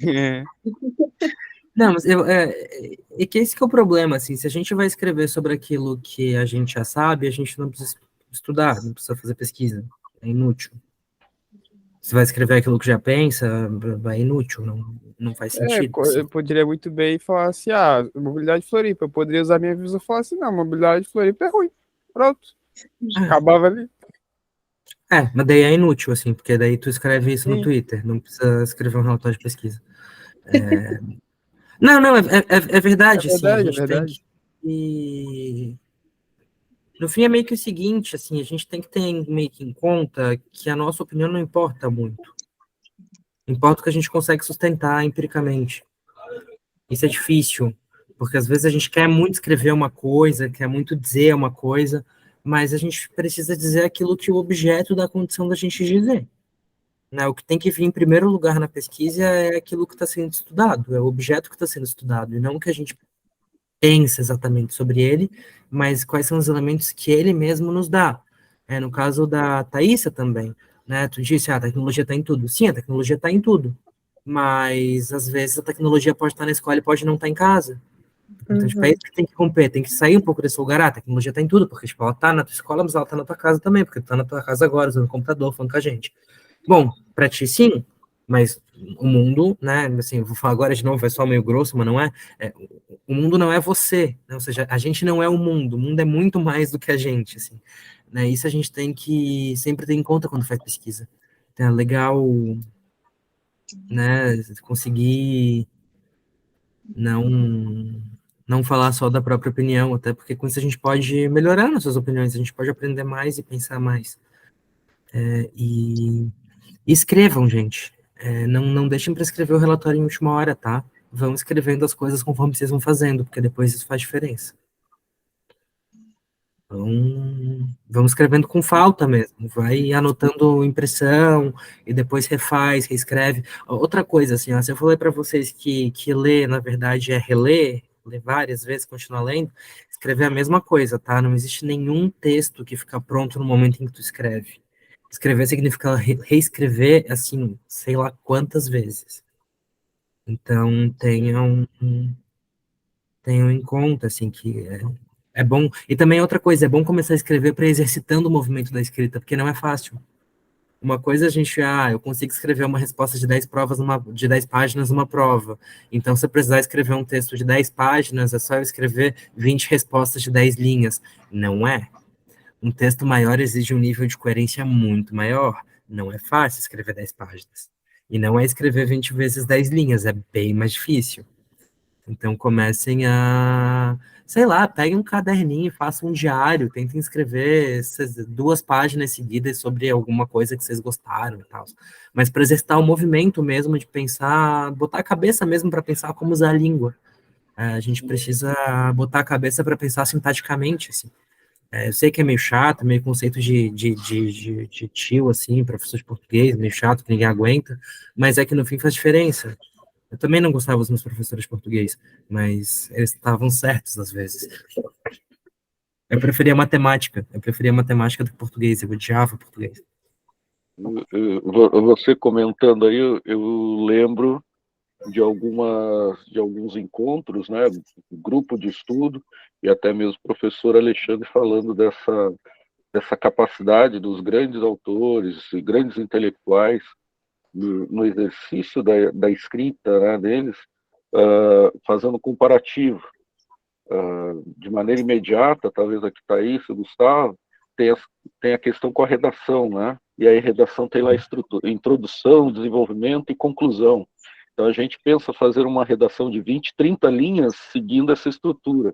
É. Não, mas é que esse que é o problema, assim, se a gente vai escrever sobre aquilo que a gente já sabe, a gente não precisa estudar, não precisa fazer pesquisa, é inútil. Você vai escrever aquilo que já pensa, é inútil, não faz sentido. Assim. Eu poderia muito bem falar assim, mobilidade de Floripa. Eu poderia usar minha visão e falar assim, não, mobilidade de Floripa é ruim. Pronto. Acabava ali. Mas daí é inútil, assim, porque daí tu escreve isso no Sim. Twitter, não precisa escrever um relatório de pesquisa. Não, é verdade, assim, a gente tem que... No fim é meio que o seguinte, assim, a gente tem que ter meio que em conta que a nossa opinião não importa muito. Importa o que a gente consegue sustentar empiricamente. Isso é difícil, porque às vezes a gente quer muito escrever uma coisa, quer muito dizer uma coisa, mas a gente precisa dizer aquilo que o objeto da condição da gente dizer. Né? O que tem que vir em primeiro lugar na pesquisa é aquilo que está sendo estudado, é o objeto que está sendo estudado, e não o que a gente pensa exatamente sobre ele, mas quais são os elementos que ele mesmo nos dá. No caso da Thaísa também, né? Tu disse, a tecnologia está em tudo. Sim, a tecnologia está em tudo, mas às vezes a tecnologia pode estar na escola e pode não estar em casa. Então, tipo, é isso que tem que romper, tem que sair um pouco desse lugar. A tecnologia está em tudo, porque tipo, ela está na tua escola, mas ela está na tua casa também, porque tu está na tua casa agora, usando o computador, falando com a gente. Bom, para ti sim, mas o mundo, né, assim, vou falar agora de novo, é só meio grosso, mas não é, o mundo não é você, né, ou seja, a gente não é o mundo é muito mais do que a gente, assim, né, isso a gente tem que sempre ter em conta quando faz pesquisa. Então, é legal, né, conseguir não falar só da própria opinião, até porque com isso a gente pode melhorar nossas opiniões, a gente pode aprender mais e pensar mais. E escrevam, gente. Não deixem para escrever o relatório em última hora, tá? Vão escrevendo as coisas conforme vocês vão fazendo, porque depois isso faz diferença. Vão escrevendo com falta mesmo. Vai anotando impressão e depois refaz, reescreve. Outra coisa, assim, ó, se eu falei para vocês que ler, na verdade, é reler, ler várias vezes, continuar lendo, escrever a mesma coisa, tá? Não existe nenhum texto que fica pronto no momento em que tu escreve. Escrever significa reescrever, assim, sei lá quantas vezes. Então, tenham em conta, assim, que é bom. E também outra coisa, é bom começar a escrever para exercitando o movimento da escrita, porque não é fácil. Uma coisa a gente, eu consigo escrever uma resposta de 10 provas, de 10 páginas numa prova. Então, se eu precisar escrever um texto de 10 páginas, é só eu escrever 20 respostas de 10 linhas. Não é. Um texto maior exige um nível de coerência muito maior. Não é fácil escrever 10 páginas. E não é escrever 20 vezes 10 linhas, é bem mais difícil. Então comecem sei lá, peguem um caderninho, façam um diário, tentem escrever 2 páginas seguidas sobre alguma coisa que vocês gostaram e tal. Mas para exercitar o movimento mesmo de pensar, botar a cabeça mesmo para pensar como usar a língua. A gente precisa botar a cabeça para pensar sintaticamente, assim. Eu sei que é meio chato, meio conceito de tio, assim, professor de português, meio chato, que ninguém aguenta, mas é que no fim faz diferença. Eu também não gostava dos meus professores de português, mas eles estavam certos às vezes. Eu preferia matemática do que português, eu odiava português. Você comentando aí, eu lembro de alguns encontros, né, grupo de estudo, e até mesmo o professor Alexandre falando dessa capacidade dos grandes autores e grandes intelectuais no exercício da escrita, né, deles, fazendo comparativo. De maneira imediata, talvez aqui Thaís, o Gustavo, tem a questão com a redação, né? E aí a redação tem lá introdução, desenvolvimento e conclusão. Então a gente pensa fazer uma redação de 20, 30 linhas seguindo essa estrutura.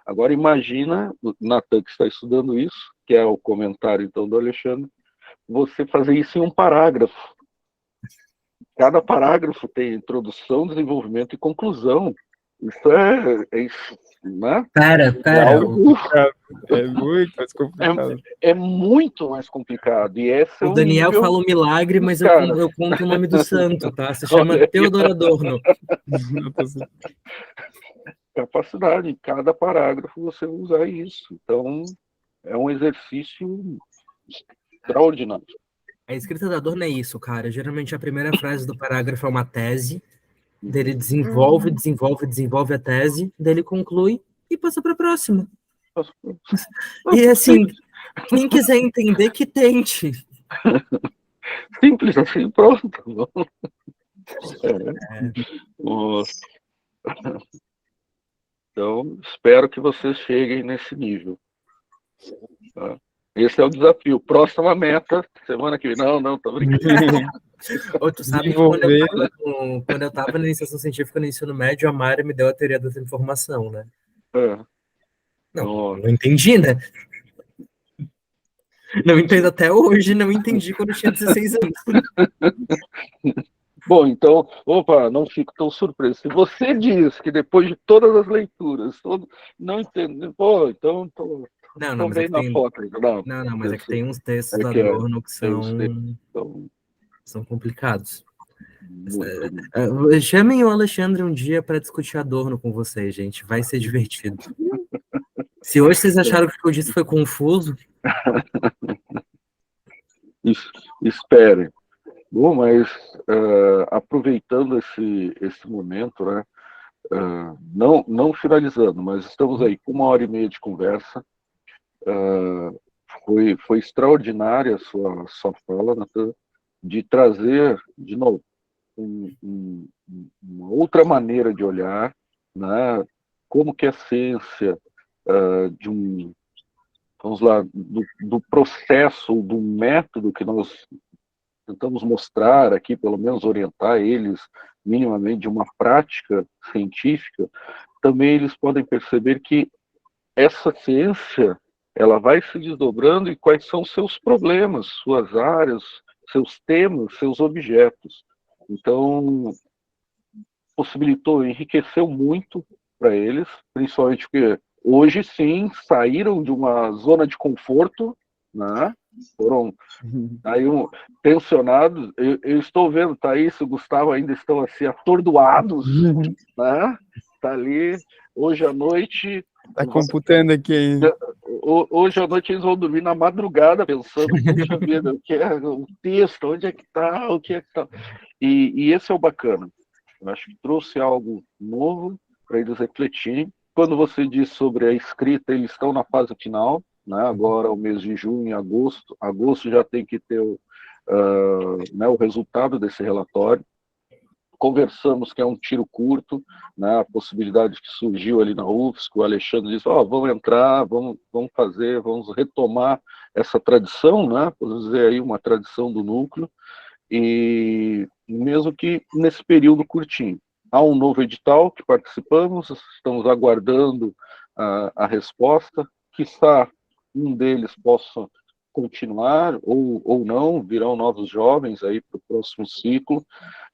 Agora imagina, Natan, que está estudando isso, que é o comentário então do Alexandre, você fazer isso em um parágrafo. Cada parágrafo tem introdução, desenvolvimento e conclusão. Isso é isso, né? Pera, É muito mais complicado. É muito mais complicado. E esse o Daniel fala um milagre, mas eu conto o nome do santo, tá? Se chama Theodor Adorno. Capacidade, em cada parágrafo você usar isso. Então, é um exercício extraordinário. A escrita da Adorno é isso, cara. Geralmente a primeira frase do parágrafo é uma tese, dele desenvolve a tese, dele conclui e passa para a próxima. E assim, quem quiser entender, que tente. Simples assim, pronto. Nossa. Então, espero que vocês cheguem nesse nível. Tá? Esse é o desafio. Próxima meta, semana que vem. Não, tô brincando. Ou tu sabe que quando eu tava na iniciação científica no ensino médio, a Mara me deu a teoria da informação, né? Não entendi, né? Não entendo até hoje, não entendi quando eu tinha 16 anos. Bom, então, não fico tão surpreso. Se você diz que depois de todas as leituras, não entendo, então Não, mas é bem que na tem... foto. Não, mas é que tem uns textos da que Adorno que são complicados. Chamem o Alexandre um dia para discutir Adorno com vocês, gente. Vai ser divertido. Se hoje vocês acharam que o que eu disse foi confuso... Esperem. Bom, mas aproveitando esse momento, né, não finalizando, mas estamos aí com 1h30 de conversa. Foi extraordinária a sua fala, Natan, de trazer, de novo, uma outra maneira de olhar, né, como que a ciência vamos lá, do processo, do método que nós tentamos mostrar aqui, pelo menos orientar eles minimamente de uma prática científica, também eles podem perceber que essa ciência ela vai se desdobrando e quais são seus problemas, suas áreas, seus temas, seus objetos. Então, possibilitou, enriqueceu muito para eles, principalmente porque hoje sim saíram de uma zona de conforto, né? Foram aí tensionados. Eu estou vendo, Thaís e o Gustavo ainda estão assim atordoados, né? Tá ali hoje à noite. Tá computando aqui ainda. Hoje à noite eles vão dormir na madrugada pensando, puxa vida, o que é o texto, onde é que tá, o que é que tá. E esse é o bacana. Eu acho que trouxe algo novo para eles refletirem. Quando você diz sobre a escrita, eles estão na fase final, né? Agora, o mês de junho e agosto. Agosto já tem que ter né, o resultado desse relatório. Conversamos que é um tiro curto, né, a possibilidade que surgiu ali na UFSC, o Alexandre disse, vamos entrar, vamos fazer, vamos retomar essa tradição, né, podemos dizer aí uma tradição do núcleo, e mesmo que nesse período curtinho. Há um novo edital que participamos, estamos aguardando a resposta, quiçá um deles possa continuar ou não, virão novos jovens aí para o próximo ciclo,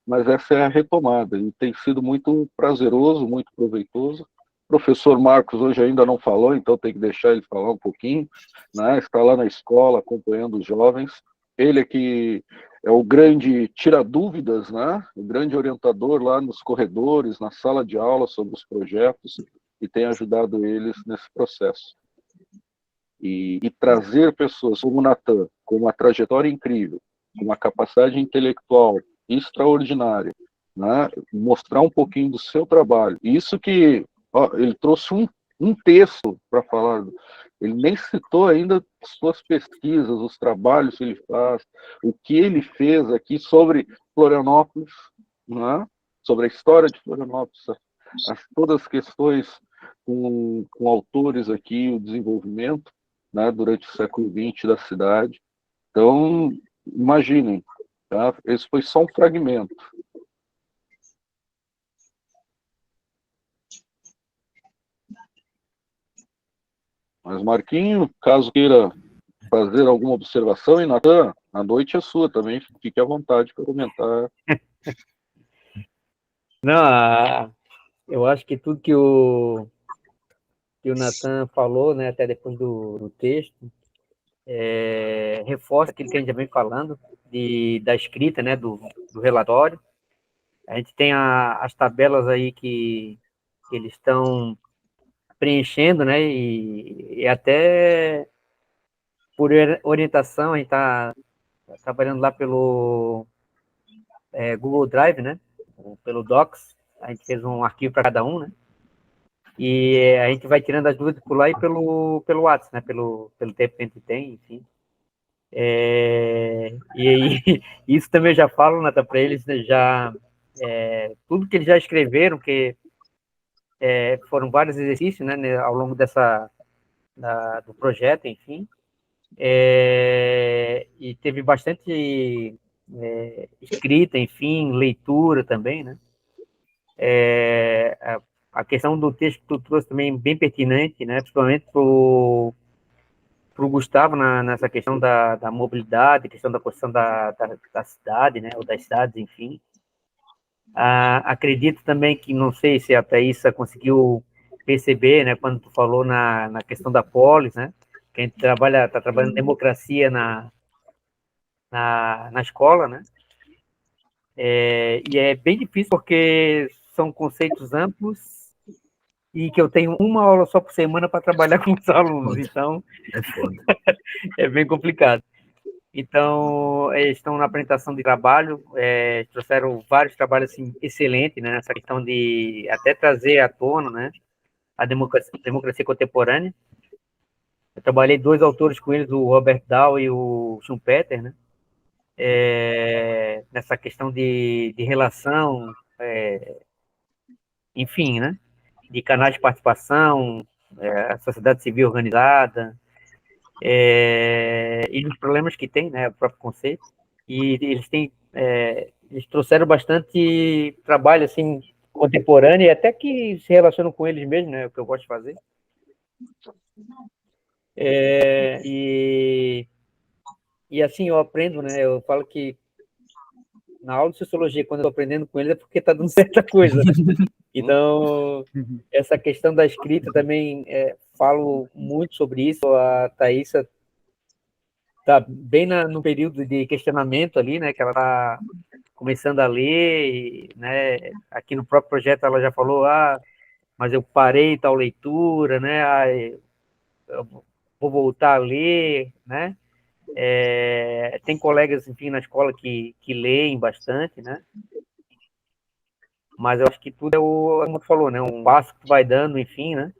mas essa é a retomada e tem sido muito prazeroso, muito proveitoso. O professor Marcos hoje ainda não falou, então tem que deixar ele falar um pouquinho, né? Está lá na escola acompanhando os jovens. Ele é que é o grande tira-dúvidas, né? O grande orientador lá nos corredores, na sala de aula sobre os projetos e tem ajudado eles nesse processo. E trazer pessoas como o Natan, com uma trajetória incrível, com uma capacidade intelectual extraordinária, né? Mostrar um pouquinho do seu trabalho. Isso que ele trouxe um texto para falar, ele nem citou ainda suas pesquisas, os trabalhos que ele faz, o que ele fez aqui sobre Florianópolis, né? Sobre a história de Florianópolis, todas as questões com autores aqui, o desenvolvimento, né, durante o século XX da cidade. Então, imaginem, tá? Esse foi só um fragmento. Mas, Marquinho, caso queira fazer alguma observação, e Natan, a noite é sua também, fique à vontade para comentar. Não, eu acho que tudo que o Natan falou, né, até depois do texto, reforça aquilo que a gente já vem falando, da escrita, né, do relatório. A gente tem as tabelas aí que eles estão preenchendo, né, e até por orientação, a gente está trabalhando lá pelo Google Drive, né, pelo Docs, a gente fez um arquivo para cada um, né, e a gente vai tirando as dúvidas por lá e pelo WhatsApp, né, pelo tempo que a gente tem, enfim. E aí, isso também eu já falo, Nathan, para eles, né, tudo que eles já escreveram, que foram vários exercícios, né, ao longo do projeto, enfim, e teve bastante escrita, enfim, leitura também, né? A questão do texto que tu trouxe também bem pertinente, né? Principalmente para o Gustavo nessa questão da mobilidade, questão da construção da cidade, né? Ou das cidades, enfim. Acredito também que, não sei se a Thaísa conseguiu perceber, né? Quando tu falou na questão da polis, né? Que a gente está trabalhando democracia na escola, né? E é bem difícil porque são conceitos amplos e que eu tenho uma aula só por semana para trabalhar com os alunos, então É foda. é bem complicado. Então, eles estão na apresentação de trabalho, trouxeram vários trabalhos assim, excelentes, né, nessa questão de até trazer à tona, né, a democracia contemporânea. Eu trabalhei 2 autores com eles, o Robert Dahl e o Schumpeter, né, nessa questão de relação, enfim, né, de canais de participação, a sociedade civil organizada, e os problemas que tem, né, o próprio conceito, e eles trouxeram bastante trabalho, assim, contemporâneo, e até que se relacionam com eles mesmos, né, o que eu gosto de fazer. E assim, eu aprendo, né, eu falo que na aula de sociologia, quando eu estou aprendendo com eles, é porque está dando certa coisa, né? Então, essa questão da escrita também, falo muito sobre isso, a Thaísa está bem no período de questionamento ali, né, que ela está começando a ler, né, aqui no próprio projeto ela já falou, mas eu parei tal leitura, né, eu vou voltar a ler, né, tem colegas, enfim, na escola que leem bastante, né, mas eu acho que tudo como tu falou, né, um passo que tu vai dando, enfim, né,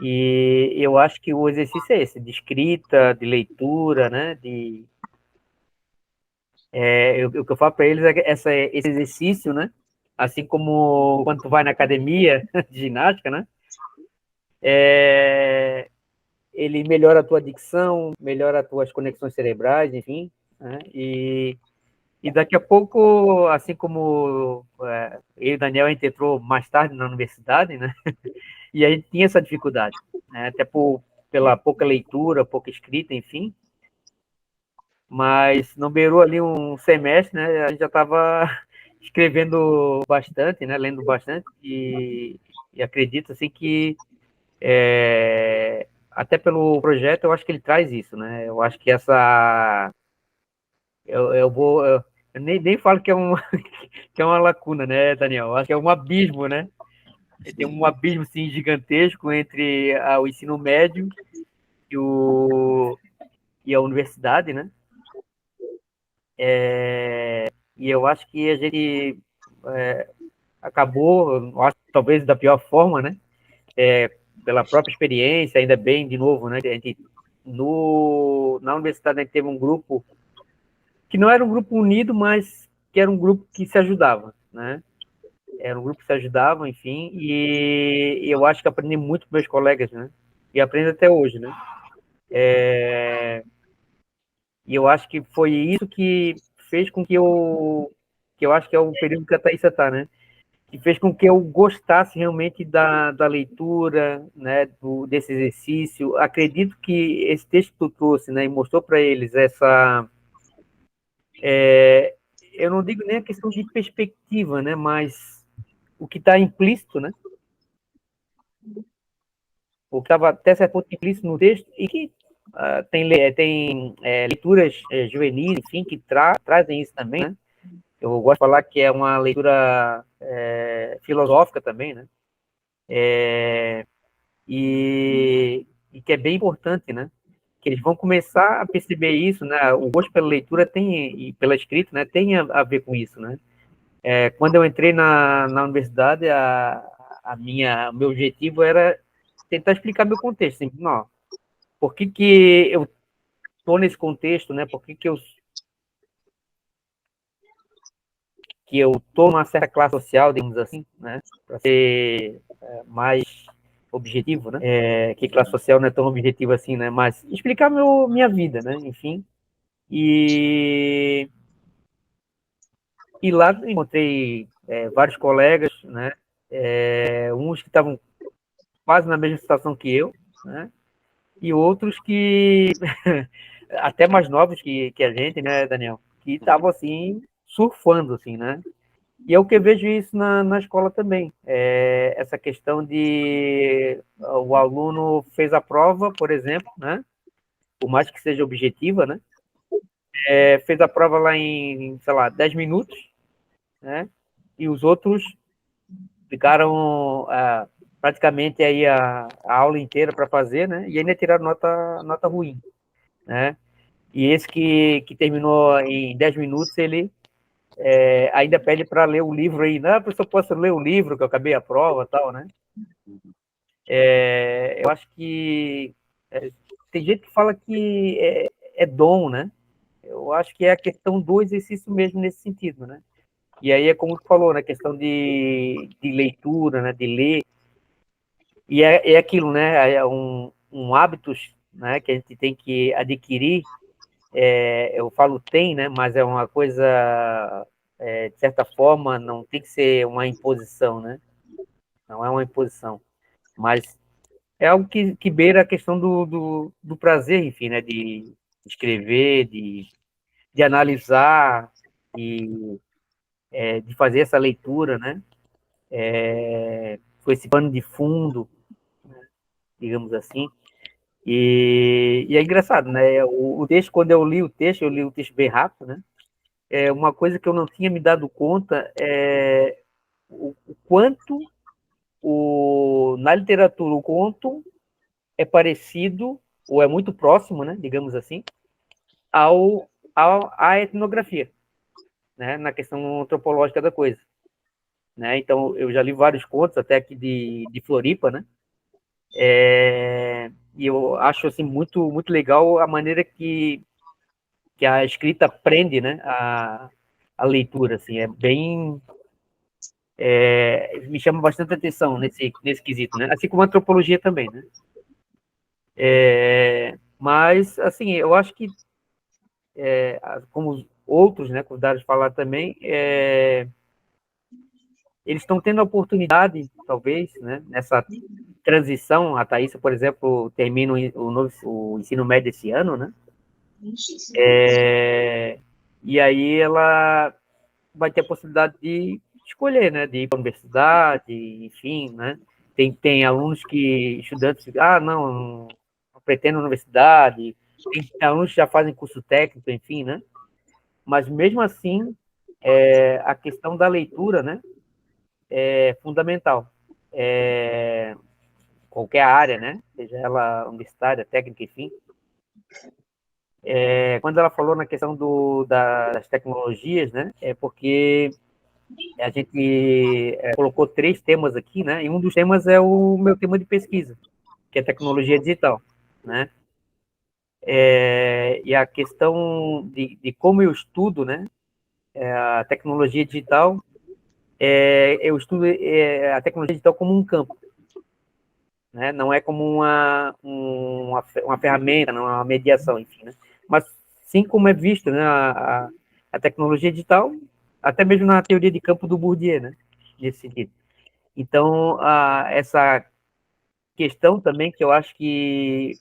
e eu acho que o exercício é esse, de escrita, de leitura, né, o que eu falo para eles é que esse exercício, né, assim como quando tu vai na academia de ginástica, né, ele melhora a tua dicção, melhora as tuas conexões cerebrais, enfim, né, e daqui a pouco, assim como eu e o Daniel, a gente entrou mais tarde na universidade, né, e a gente tinha essa dificuldade, né, até pela pouca leitura, pouca escrita, enfim, mas não beirou ali um semestre, né, a gente já estava escrevendo bastante, né, lendo bastante, e acredito, assim, que até pelo projeto, eu acho que ele traz isso, né, eu acho que eu nem falo que é que é uma lacuna, né, Daniel, eu acho que é um abismo, né, tem um abismo, assim, gigantesco entre o ensino médio e a universidade, né, e eu acho que a gente acabou, eu acho, talvez da pior forma, né, pela própria experiência, ainda bem, de novo, né, a gente, na universidade a gente teve um grupo que não era um grupo unido, mas que era um grupo que se ajudava, né, era um grupo que se ajudava, enfim, e eu acho que aprendi muito com meus colegas, né, e aprendo até hoje, né, e eu acho que foi isso que fez com que eu acho que é o período que a Thaísa está, né, que fez com que eu gostasse realmente da leitura, né, desse exercício. Acredito que esse texto que tu trouxe, né, e mostrou para eles eu não digo nem a questão de perspectiva, né, mas o que está implícito, né, o que estava até certo ponto implícito no texto, e que tem leituras juvenis, enfim, que trazem isso também, né. Eu gosto de falar que é uma leitura filosófica também, né, e que é bem importante, né? Que eles vão começar a perceber isso, né? O gosto pela leitura e pela escrita, né? Tem a ver com isso, né? Quando eu entrei na universidade, o meu objetivo era tentar explicar meu contexto. Assim, não, por que eu estou nesse contexto, né? Por que eu estou numa certa classe social, digamos assim, né? Para ser mais objetivo, né? Que classe social não é tão objetivo assim, né? Mas explicar minha vida, né? Enfim. E lá encontrei vários colegas, né? Uns que estavam quase na mesma situação que eu, né? E outros que até mais novos que a gente, né, Daniel? Que estavam assim surfando, assim, né? E é o que eu vejo isso na escola também. Essa questão de o aluno fez a prova, por exemplo, né? Por mais que seja objetiva, né? Fez a prova lá em, sei lá, 10 minutos, né? E os outros ficaram praticamente aí a aula inteira para fazer, né? E ainda tiraram nota ruim, né? E esse que terminou em 10 minutos, ele ainda pede para ler o livro aí. Não, professor, posso ler o livro que eu acabei a prova e tal, né? Eu acho que tem gente que fala que é dom, né? Eu acho que é a questão do exercício mesmo nesse sentido, né? E aí é como tu falou, né? Questão de leitura, né? De ler. E é aquilo, né? É um hábitos, né? Que a gente tem que adquirir. Eu falo tem, né? Mas é uma coisa, de certa forma, não tem que ser uma imposição, né? Não é uma imposição. Mas é algo que beira a questão do prazer, enfim, né? De escrever, de analisar, de fazer essa leitura, né? Com esse pano de fundo, digamos assim. E é engraçado, né? O texto, quando eu li o texto bem rápido, né? Uma coisa que eu não tinha me dado conta é o quanto na literatura o conto é parecido, ou é muito próximo, né? Digamos assim, à etnografia, né? Na questão antropológica da coisa. Né? Então, eu já li vários contos, até aqui de Floripa, né? E eu acho assim, muito, muito legal a maneira que a escrita prende, né? A leitura, assim, me chama bastante atenção nesse quesito, né? Assim como a antropologia também, né? Mas, assim, eu acho que, como os outros, né, convidados falar também, eles estão tendo a oportunidade, talvez, né, nessa transição. A Thaísa, por exemplo, termina o ensino médio esse ano, né? E aí ela vai ter a possibilidade de escolher, né? De ir para a universidade, enfim, né? Tem alunos estudantes, não pretendo universidade, tem alunos que já fazem curso técnico, enfim, né? Mas mesmo assim, a questão da leitura, né? É fundamental. Qualquer área, né? Seja ela universitária, técnica, enfim. Quando ela falou na questão das tecnologias, né? É porque a gente colocou 3 temas aqui, né? E um dos temas é o meu tema de pesquisa, que é tecnologia digital, né? E a questão de como eu estudo, né? A tecnologia digital, eu estudo a tecnologia digital como um campo, né? Não é como uma ferramenta, não é uma mediação, enfim, né? Mas sim como é visto, né? A tecnologia digital, até mesmo na teoria de campo do Bourdieu, né? Nesse sentido. Então, essa questão também que eu acho que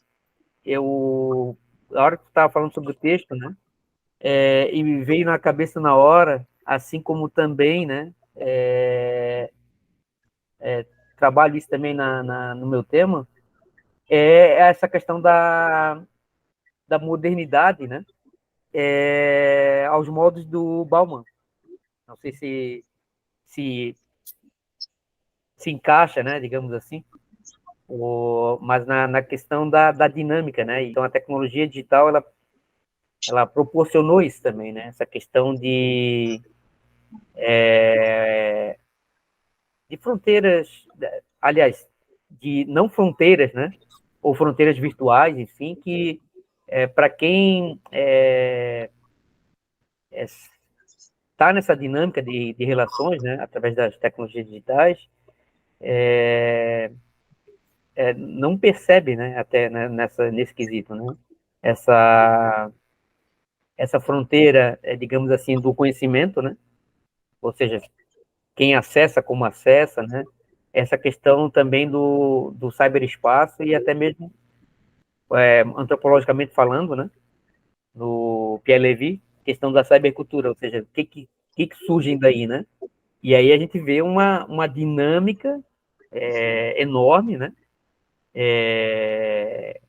na hora que tu estava falando sobre o texto, né? E me veio na cabeça na hora, assim como também, né? Trabalho isso também no meu tema, essa questão da modernidade, né? Aos modos do Bauman. Não sei se encaixa, né? Digamos assim. Mas na questão da dinâmica, né? Então, a tecnologia digital, ela proporcionou isso também, né? Essa questão de fronteiras, aliás, de não fronteiras, né? Ou fronteiras virtuais, enfim, que para quem está nessa dinâmica de relações, né, através das tecnologias digitais, não percebe, né, até né, nesse quesito, né, essa fronteira, digamos assim, do conhecimento, né, ou seja, quem acessa, como acessa, né, essa questão também do cyberespaço e até mesmo antropologicamente falando, né, no Pierre Levy, questão da cybercultura, ou seja, o que surge daí, né? E aí a gente vê uma dinâmica enorme, né?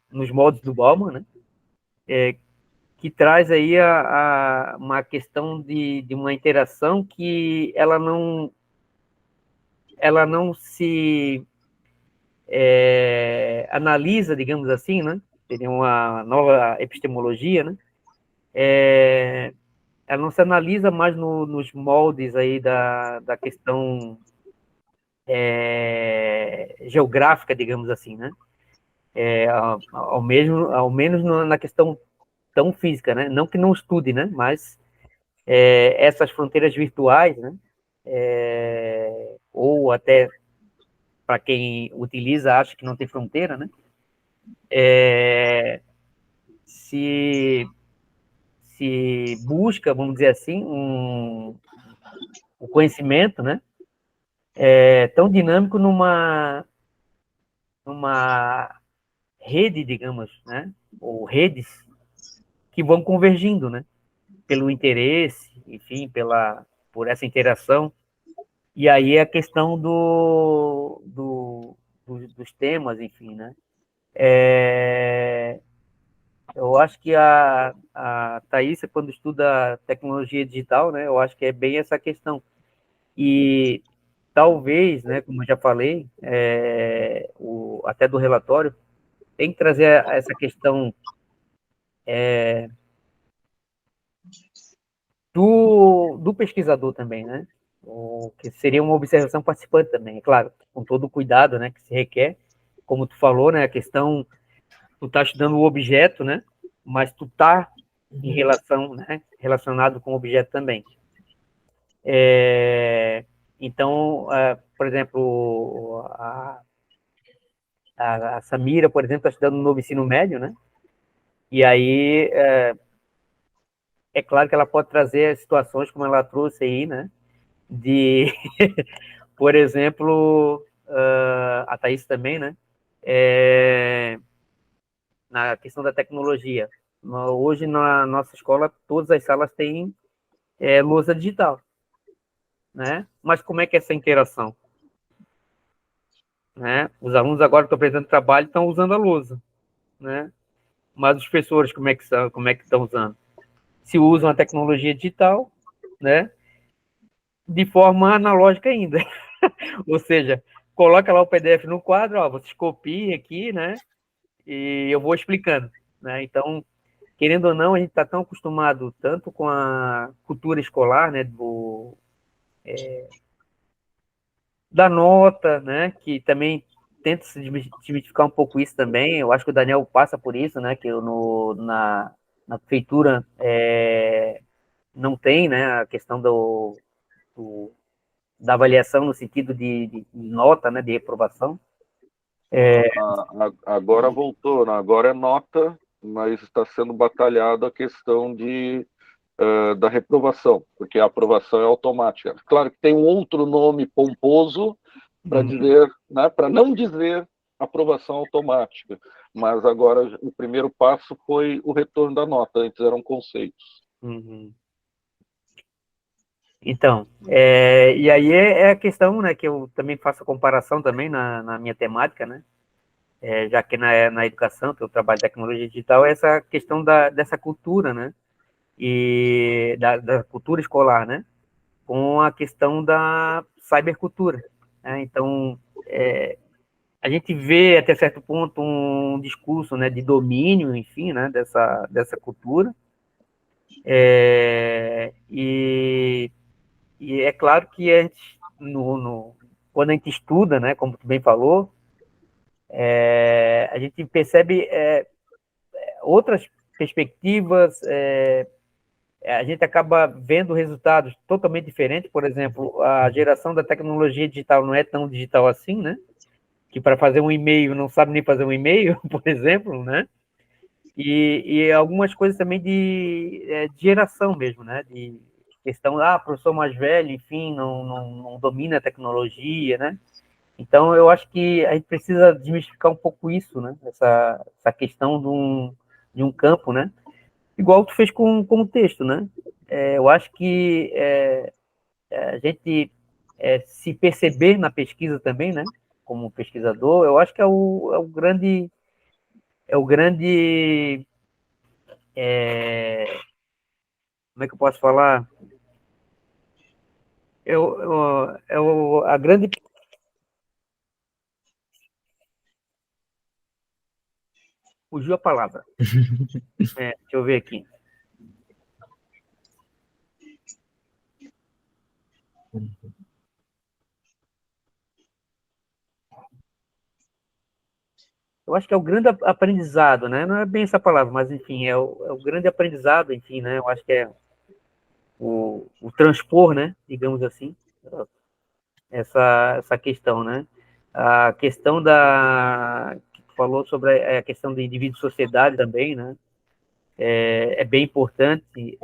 Nos moldes do Bauman, né? Que traz aí uma questão de uma interação que ela não se analisa, digamos assim, né? Seria uma nova epistemologia, né? Ela não se analisa mais nos moldes aí da questão geográfica, digamos assim, né? Ao menos na questão tão física, né? Não que não estude, né? Mas essas fronteiras virtuais, né? Ou até para quem utiliza acha que não tem fronteira, né? Se busca, vamos dizer assim, o conhecimento, né? Tão dinâmico numa rede, digamos, né? Ou redes que vão convergindo, né? Pelo interesse, enfim, por essa interação. E aí a questão dos temas, enfim, né? Eu acho que a Thaís, quando estuda tecnologia digital, né? Eu acho que é bem essa questão. E talvez, né, como eu já falei, até do relatório, tem que trazer essa questão do pesquisador também, né? Que seria uma observação participante também, é claro, com todo o cuidado, né, que se requer, como tu falou, né, a questão, tu tá estudando o objeto, né, mas tu tá em relação, né, relacionado com o objeto também. Então, por exemplo, a Samira, por exemplo, está estudando no novo ensino médio, né, e aí é claro que ela pode trazer situações como ela trouxe aí, né, de, por exemplo, a Thaís também, né? Na questão da tecnologia. Hoje, na nossa escola, todas as salas têm lousa digital, né? Mas como é que é essa interação? Né? Os alunos agora que estão apresentando trabalho estão usando a lousa, né? Mas os professores, como é que são? Como é que estão usando? Se usam a tecnologia digital, né? De forma analógica ainda. Ou seja, coloca lá o PDF no quadro, ó, vocês copiem aqui, né? E eu vou explicando, né? Então, querendo ou não, a gente está tão acostumado tanto com a cultura escolar, né? Da nota, né? Que também tenta se desmistificar um pouco isso também. Eu acho que o Daniel passa por isso, né? Que na prefeitura não tem, né? A questão da avaliação no sentido de nota, né? De reprovação. Agora voltou, né? Agora é nota, mas está sendo batalhado a questão da reprovação, porque a aprovação é automática. Claro que tem um outro nome pomposo para dizer, né, para não dizer aprovação automática, mas agora o primeiro passo foi o retorno da nota, antes eram conceitos. Uhum. Então, e aí é a questão, né, que eu também faço a comparação também na minha temática, né, já que na educação, que eu trabalho em tecnologia digital, é essa questão dessa cultura, né, e da cultura escolar, né, com a questão da cybercultura, né, então, a gente vê até certo ponto um discurso, né, de domínio, enfim, né, dessa cultura, e é claro que a gente, quando a gente estuda, né, como tu bem falou, a gente percebe outras perspectivas, a gente acaba vendo resultados totalmente diferentes. Por exemplo, a geração da tecnologia digital não é tão digital assim, né? Que para fazer um e-mail não sabe nem fazer um e-mail, por exemplo, né? E algumas coisas também de geração mesmo, né? De questão, professor mais velho, enfim, não domina a tecnologia, né? Então, eu acho que a gente precisa desmistificar um pouco isso, né? Essa questão de um campo, né? Igual tu fez com o texto, né? Eu acho que a gente se perceber na pesquisa também, né? Como pesquisador, eu acho que é o grande como é que eu posso falar? A grande fugiu a palavra. Deixa eu ver aqui. Eu acho que é o grande aprendizado, né? Não é bem essa palavra, mas enfim, é o grande aprendizado, enfim, né? Eu acho que é o transpor, né? Digamos assim, essa questão, né? A questão que tu falou sobre a questão do indivíduo e sociedade também, né? É bem importante.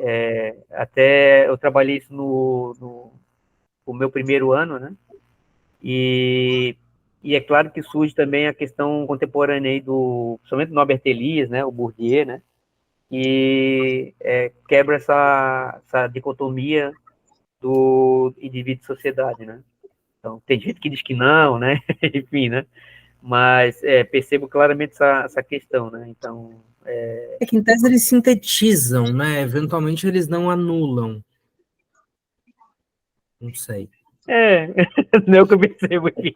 Até eu trabalhei isso no meu primeiro ano, né? E é claro que surge também a questão contemporânea aí principalmente do Norbert Elias, né? O Bourdieu, né? Que quebra essa dicotomia do indivíduo e sociedade, né? Então, tem gente que diz que não, né? Enfim, né? Mas percebo claramente essa questão, né? Então, É que em tese eles sintetizam, né? Eventualmente eles não anulam. Não sei. não é o que eu percebo aqui.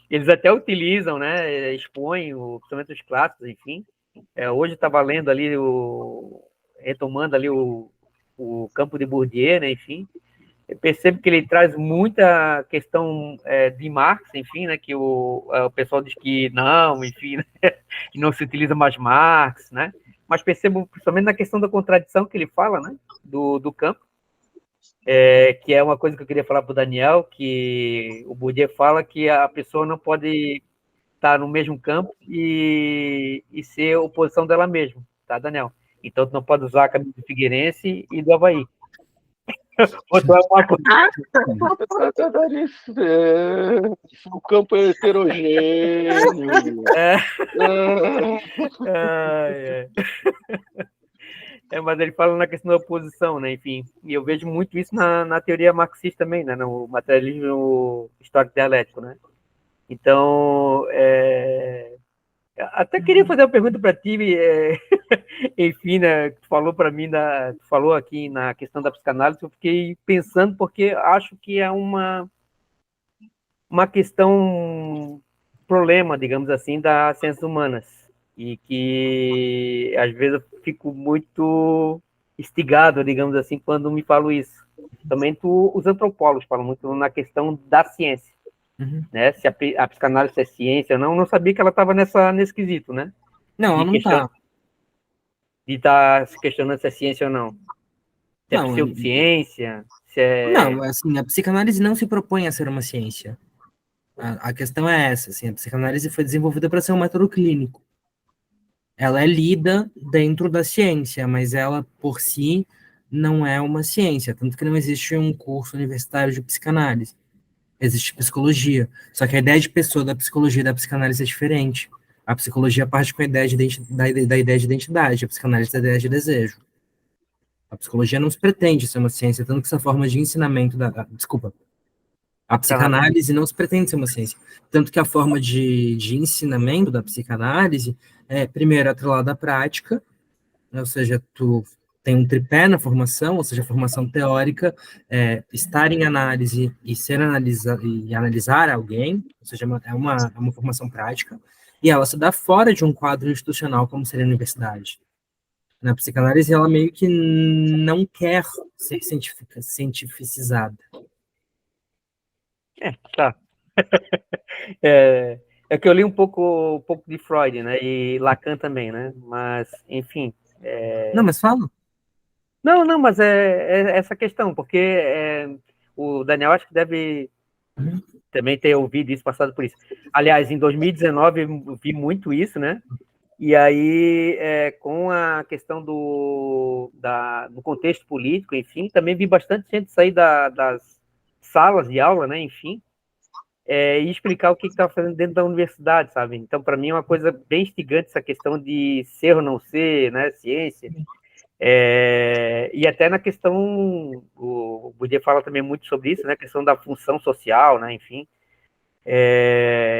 Eles até utilizam, né? Expõem, principalmente os clássicos, enfim. Hoje estava lendo ali, retomando ali o campo de Bourdieu, né? Enfim. Eu percebo que ele traz muita questão de Marx, enfim, né? Que o pessoal diz que não, enfim, né, que não se utiliza mais Marx, né? Mas percebo, principalmente na questão da contradição que ele fala, né? Do campo. Que é uma coisa que eu queria falar para o Daniel, que o Bourdieu fala que a pessoa não pode estar no mesmo campo e ser oposição dela mesma, tá, Daniel? Então, tu não pode usar a camisa do Figueirense e do Avaí. Ou tu é uma coisa... O campo é heterogêneo. Mas ele fala na questão da oposição, né? Enfim, e eu vejo muito isso na teoria marxista também, né? No materialismo histórico dialético, né? Então, até queria fazer uma pergunta para ti, enfim, né? Tu falou para mim, tu falou aqui na questão da psicanálise, eu fiquei pensando porque acho que é uma questão, problema, digamos assim, das ciências humanas. E que, às vezes, eu fico muito instigado, digamos assim, quando me falo isso. Também os antropólogos falam muito na questão da ciência. Uhum. Né? Se a psicanálise é ciência ou não, eu não sabia que ela estava nesse quesito, né? Não, ela não está. De estar se questionando se é ciência ou não. Se é Não, pseudociência, se é... não, assim, a psicanálise não se propõe a ser uma ciência. A questão é essa, assim, a psicanálise foi desenvolvida para ser um método clínico. Ela é lida dentro da ciência, mas ela, por si, não é uma ciência, tanto que não existe um curso universitário de psicanálise. Existe psicologia, só que a ideia de pessoa da psicologia e da psicanálise é diferente. A psicologia parte com a ideia da ideia de identidade, a psicanálise da ideia de desejo. A psicologia não se pretende ser uma ciência, tanto que essa forma de ensinamento desculpa, a psicanálise não se pretende ser uma ciência. Tanto que a forma de ensinamento da psicanálise é, primeiro, atrelada à prática, né, ou seja, tu tem um tripé na formação, ou seja, a formação teórica, estar em análise e analisar alguém, ou seja, é uma formação prática, e ela se dá fora de um quadro institucional, como seria a universidade. Na psicanálise, ela meio que não quer ser cientificizada. Tá. É que eu li um pouco de Freud, né? E Lacan também, né? Mas, enfim. Não, mas fala. Não, mas é essa questão, porque o Daniel acho que deve também ter ouvido isso, passado por isso. Aliás, em 2019 eu vi muito isso, né? E aí, com a questão do contexto político, enfim, também vi bastante gente sair das salas de aula, né? Enfim, e explicar o que estava fazendo dentro da universidade, sabe? Então, para mim, é uma coisa bem instigante essa questão de ser ou não ser, né? Ciência. E até na questão, o Bourdieu fala também muito sobre isso, né? A questão da função social, né? Enfim,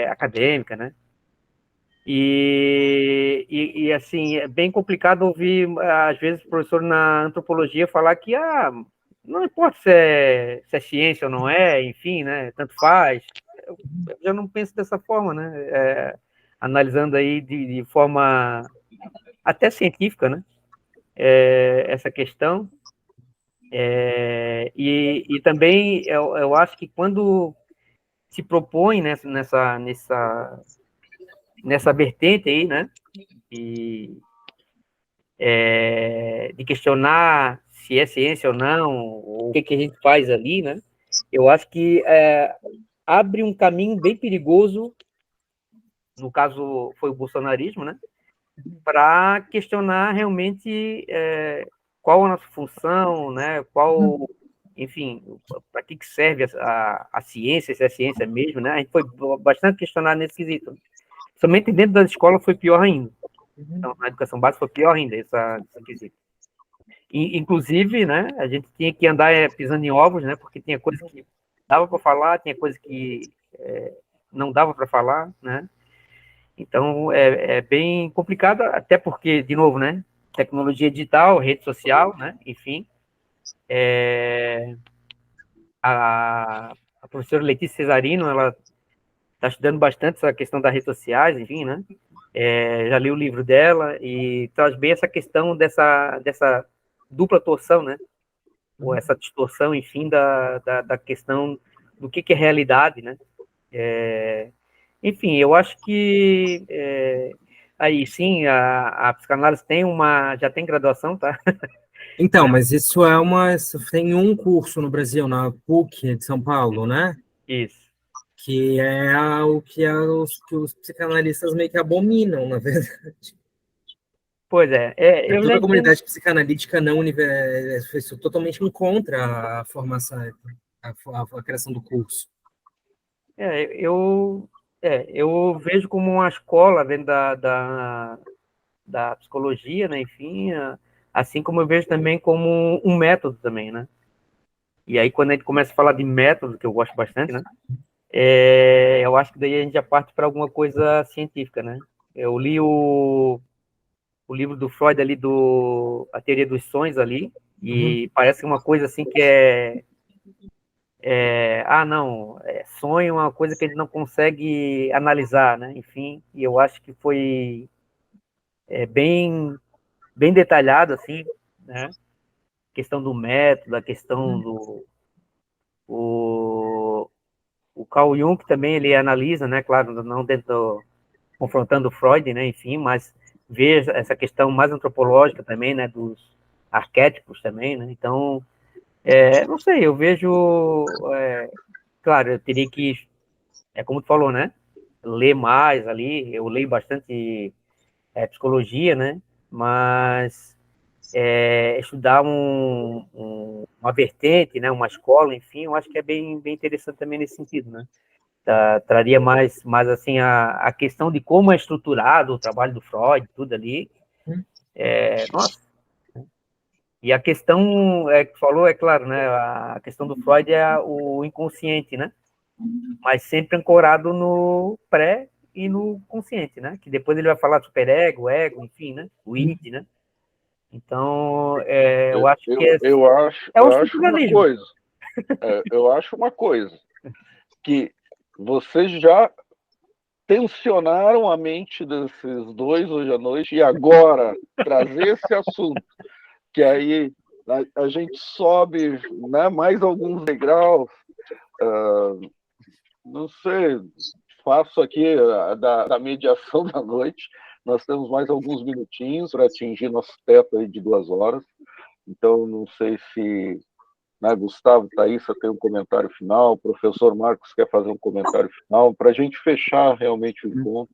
acadêmica, né? E assim, é bem complicado ouvir, às vezes, o professor na antropologia falar que não importa se é ciência ou não é, enfim, né? Tanto faz. Eu já não penso dessa forma, né? Analisando aí de forma até científica, né? Essa questão. E também eu acho que quando se propõe nessa vertente aí, né? De questionar se é ciência ou não, ou o que a gente faz ali, né? Eu acho que abre um caminho bem perigoso, no caso foi o bolsonarismo, né? Para questionar realmente qual a nossa função, né? Enfim, para que serve a ciência, se é ciência mesmo, né? A gente foi bastante questionado nesse quesito. Somente dentro da escola foi pior ainda. Então, na educação básica foi pior ainda essa quesito. Inclusive, né, a gente tinha que andar pisando em ovos, né, porque tinha coisa que dava para falar, tinha coisa que não dava para falar, né. Então, é bem complicado, até porque, de novo, né, tecnologia digital, rede social, né, enfim. A professora Letícia Cesarino, ela está estudando bastante essa questão das redes sociais, enfim, né. Já li o livro dela e traz bem essa questão dessa dupla torção, né, ou essa distorção, enfim, da questão do que é realidade, né? Enfim, eu acho que aí sim a psicanálise já tem graduação, tá? Então, mas isso tem um curso no Brasil, na PUC de São Paulo, né? Isso. Que é o que os psicanalistas meio que abominam, na verdade. Pois é, eu Toda já a entendo. comunidade psicanalítica não foi totalmente contra a formação, a criação do curso. Eu vejo como uma escola dentro da psicologia, né? Enfim, assim como eu vejo também como um método também, né? E aí, quando a gente começa a falar de método, que eu gosto bastante, né? Eu acho que daí a gente já parte para alguma coisa científica, né? Eu li o livro do Freud ali, A Teoria dos Sonhos ali, e parece uma coisa assim que sonho é uma coisa que a gente não consegue analisar, né? Enfim, e eu acho que foi bem, bem detalhado, assim, né? A questão do método, a questão o Carl Jung também, ele analisa, né? Claro, não dentro confrontando Freud, né? Enfim, mas vê essa questão mais antropológica também, né? Dos arquétipos também, né? Então, não sei, eu vejo, claro, eu teria que, como tu falou, né? Ler mais ali, eu leio bastante psicologia, né? Mas estudar uma vertente, né? Uma escola, enfim, eu acho que é bem, bem interessante também nesse sentido, né? Traria mais assim a questão de como é estruturado o trabalho do Freud, tudo ali. Nossa. E a questão que falou, é claro, né? A questão do Freud é o inconsciente, né? Mas sempre ancorado no pré e no consciente, né? Que depois ele vai falar do superego, ego, enfim, né? O id, né? Então, eu acho que é um eu acho uma estruturalismo. coisa. Eu acho uma coisa que vocês já tensionaram a mente desses dois hoje à noite e agora trazer esse assunto que aí a gente sobe, né, mais alguns degraus, não sei, faço aqui da mediação da noite. Nós temos mais alguns minutinhos para atingir nosso teto aí de 2 horas. Então, não sei se, né, Gustavo, Thaísa tem um comentário final, o professor Marcos quer fazer um comentário final, para a gente fechar realmente o encontro.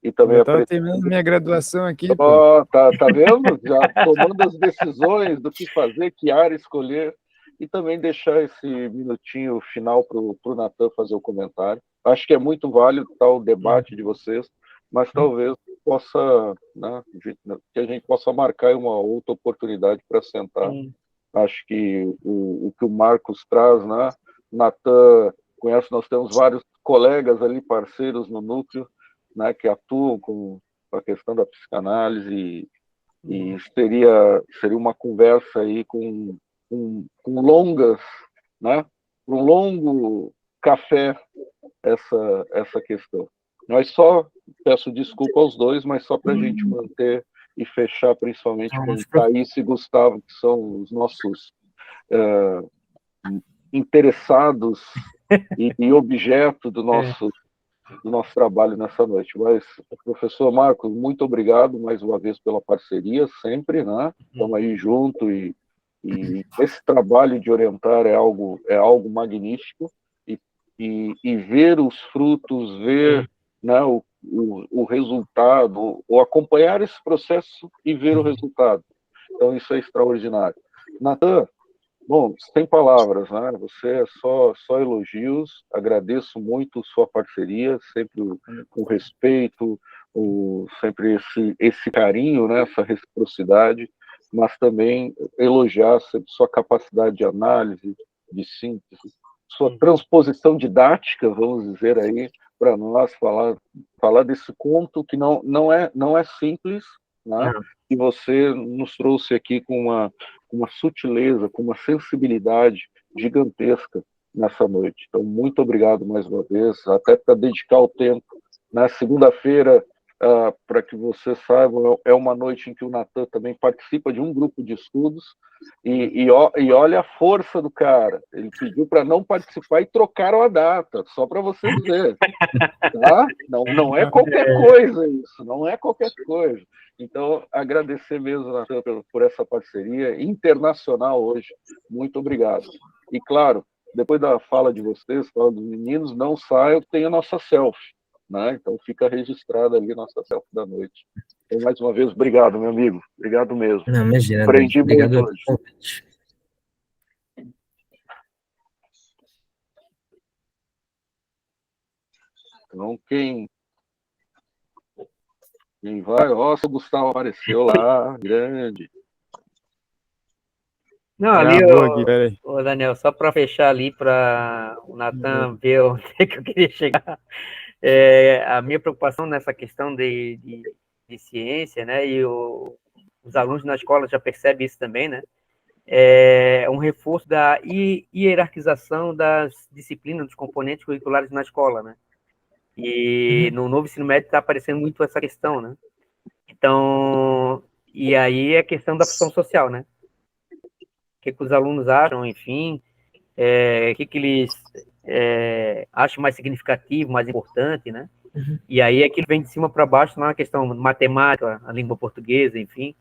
E também Eu estava terminando minha graduação aqui, pô. Oh, tá vendo? Já tomando as decisões do que fazer, que área escolher, e também deixar esse minutinho final para o Natan fazer o comentário. Acho que é muito válido o debate de vocês, mas talvez possa, né, que a gente possa marcar uma outra oportunidade para sentar. Acho que o que o Marcos traz, né? Natan conhece, nós temos vários colegas ali, parceiros no núcleo, né, que atuam com a questão da psicanálise, e seria uma conversa aí com longas, né, um longo café essa questão. Mas só peço desculpa aos dois, mas só para a gente manter e fechar principalmente com Thaís e Gustavo, que são os nossos interessados e objeto do nosso trabalho nessa noite. Mas, professor Marcos, muito obrigado mais uma vez pela parceria, sempre, né? Estamos aí junto e esse trabalho de orientar é algo magnífico, e ver os frutos, ver, né, o resultado, ou acompanhar esse processo e ver o resultado. Então, isso é extraordinário. Natan, bom, sem palavras, né? Você é só elogios. Agradeço muito sua parceria, sempre o respeito, sempre esse carinho, né? Essa reciprocidade, mas também elogiar sempre sua capacidade de análise, de síntese, sua transposição didática, vamos dizer aí, para nós falar desse conto que não é simples, né? E você nos trouxe aqui com uma sutileza, com uma sensibilidade gigantesca nessa noite. Então, muito obrigado mais uma vez, até para dedicar o tempo. Na segunda-feira, para que vocês saibam, é uma noite em que o Natan também participa de um grupo de estudos, e olha a força do cara. Ele pediu para não participar e trocaram a data, só para vocês verem. Tá? Não é qualquer coisa isso, não é qualquer coisa. Então, agradecer mesmo, Natan, por essa parceria internacional hoje. Muito obrigado. E, claro, depois da fala de vocês, fala dos meninos, não saiam, tem a nossa selfie, né? Então, fica registrada ali a nossa selfie da noite. Então, mais uma vez, obrigado, meu amigo. Obrigado mesmo. Não, imagina. Aprendi Obrigado muito hoje. pelo convite. Então, quem vai? Ó, o Gustavo apareceu lá, grande. Não, ali, aqui, ô, Daniel, só para fechar ali, para o Natan ver onde é que eu queria chegar. A minha preocupação nessa questão de ciência, né, e os alunos na escola já percebem isso também, né, é um reforço da hierarquização das disciplinas, dos componentes curriculares na escola, né, e no novo ensino médio está aparecendo muito essa questão, né, então, e aí é a questão da função social, né, o que os alunos acham, enfim, o que eles acham mais significativo, mais importante, né? E aí aquilo vem de cima para baixo na questão matemática, a língua portuguesa, enfim,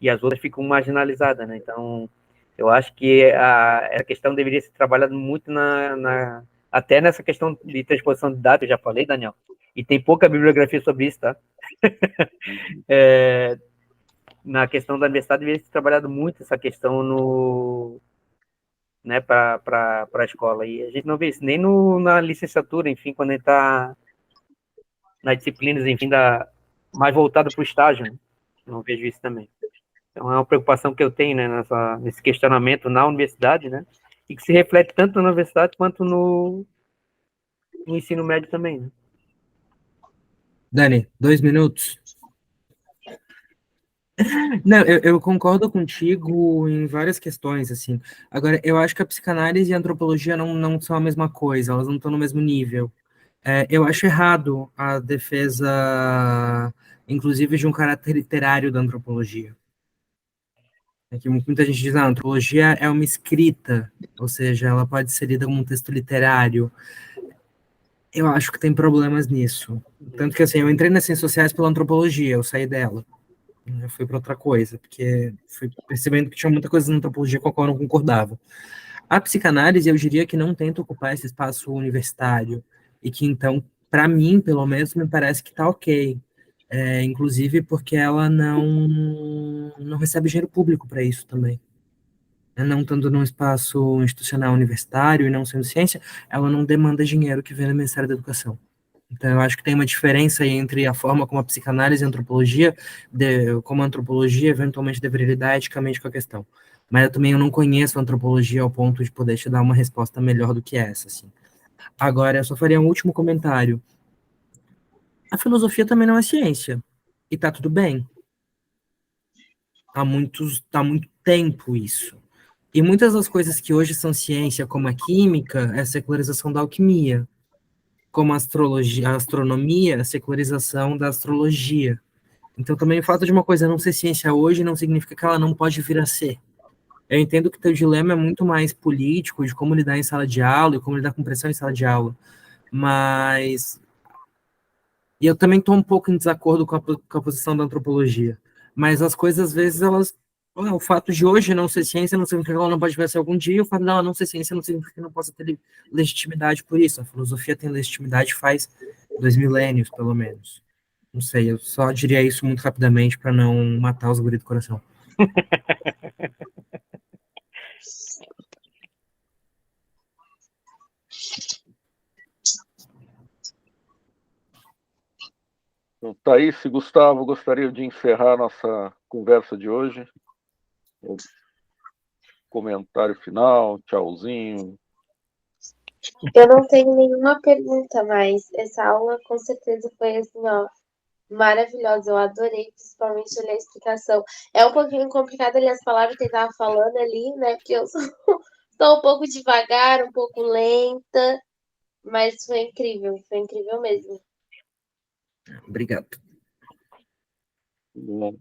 e as outras ficam marginalizadas, né? Então, eu acho que a questão deveria ser trabalhada muito até nessa questão de transposição de dados, eu já falei, Daniel, e tem pouca bibliografia sobre isso, tá? Na questão da universidade deveria ser trabalhado muito essa questão né, para a escola. E a gente não vê isso nem na licenciatura, enfim, quando a gente está nas disciplinas, enfim, mais voltado para o estágio, né? Não vejo isso também. Então, é uma preocupação que eu tenho, né, nesse questionamento na universidade, né, e que se reflete tanto na universidade quanto no ensino médio também, né? Dani, 2 minutos. Não, eu concordo contigo em várias questões, assim. Agora, eu acho que a psicanálise e a antropologia não são a mesma coisa, elas não estão no mesmo nível. Eu acho errado a defesa, inclusive, de um caráter literário da antropologia. Que muita gente diz, a antropologia é uma escrita, ou seja, ela pode ser lida como um texto literário. Eu acho que tem problemas nisso. Tanto que, assim, eu entrei nas ciências sociais pela antropologia, eu saí dela. Eu fui para outra coisa, porque fui percebendo que tinha muita coisa na antropologia com a qual eu não concordava. A psicanálise, eu diria que não tenta ocupar esse espaço universitário, e que, então, para mim, pelo menos, me parece que está ok. Inclusive porque ela não recebe dinheiro público para isso também. Não estando num espaço institucional universitário e não sendo ciência, ela não demanda dinheiro que vem do Ministério da Educação. Então, eu acho que tem uma diferença aí entre a forma como a psicanálise e a antropologia, como a antropologia eventualmente deveria lidar eticamente com a questão. Mas eu não conheço a antropologia ao ponto de poder te dar uma resposta melhor do que essa, assim. Agora, eu só faria um último comentário. A filosofia também não é ciência. E tá tudo bem. Há muito tempo isso. E muitas das coisas que hoje são ciência, como a química, é a secularização da alquimia. Como a astrologia, a astronomia, a secularização da astrologia. Então, também o fato de uma coisa não ser ciência hoje não significa que ela não pode vir a ser. Eu entendo que teu dilema é muito mais político, de como lidar em sala de aula e como lidar com pressão em sala de aula. Mas... E eu também estou um pouco em desacordo com a posição da antropologia. Mas as coisas, às vezes, elas... O fato de hoje não ser ciência não significa que ela não pode vir a ser algum dia, o fato dela não ser ciência não significa que não possa ter legitimidade por isso. A filosofia tem legitimidade faz 2 milênios, pelo menos. Não sei, eu só diria isso muito rapidamente para não matar os guris do coração. Então, Thaís e Gustavo, gostaria de encerrar nossa conversa de hoje. Comentário final, tchauzinho. Eu não tenho nenhuma pergunta, mas essa aula com certeza foi assim, ó, maravilhosa. Eu adorei, principalmente ali a explicação. É um pouquinho complicado ali as palavras que ele estava falando ali, né? Porque eu sou um pouco devagar, um pouco lenta, mas foi incrível mesmo. Obrigado. Bom.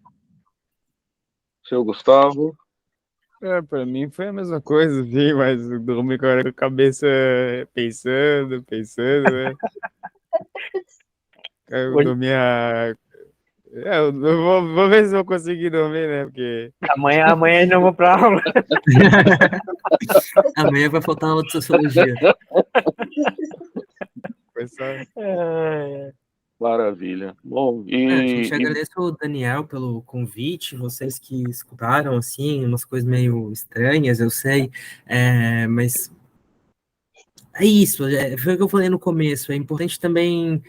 Seu Gustavo? Pra mim foi a mesma coisa, assim, mas eu dormi com a cabeça pensando, né? Eu Hoje, dormia. Eu vou ver se eu vou conseguir dormir, né? Porque. amanhã não vou para aula. Amanhã vai faltar aula de sociologia. Foi só. Maravilha. Bom, Gente, agradeço ao Daniel pelo convite, vocês que escutaram, assim, umas coisas meio estranhas, eu sei, mas é isso, foi o que eu falei no começo, é importante também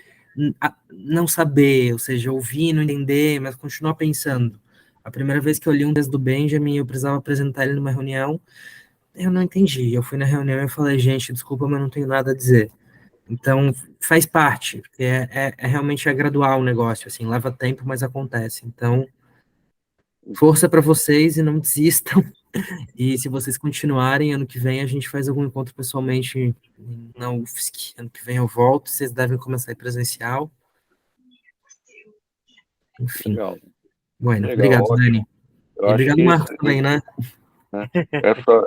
não saber, ou seja, ouvir, não entender, mas continuar pensando. A primeira vez que eu li um texto do Benjamin, eu precisava apresentar ele numa reunião, eu não entendi, eu fui na reunião e falei, gente, desculpa, mas não tenho nada a dizer. Então, faz parte, porque realmente gradual o negócio, assim, leva tempo, mas acontece. Então, força para vocês e não desistam. E se vocês continuarem, ano que vem a gente faz algum encontro pessoalmente na UFSC. Ano que vem eu volto, vocês devem começar a ir presencial. Enfim. Legal. Bueno, Legal, obrigado, ótimo. Dani. Eu E acho obrigado, que Marcos, também, né?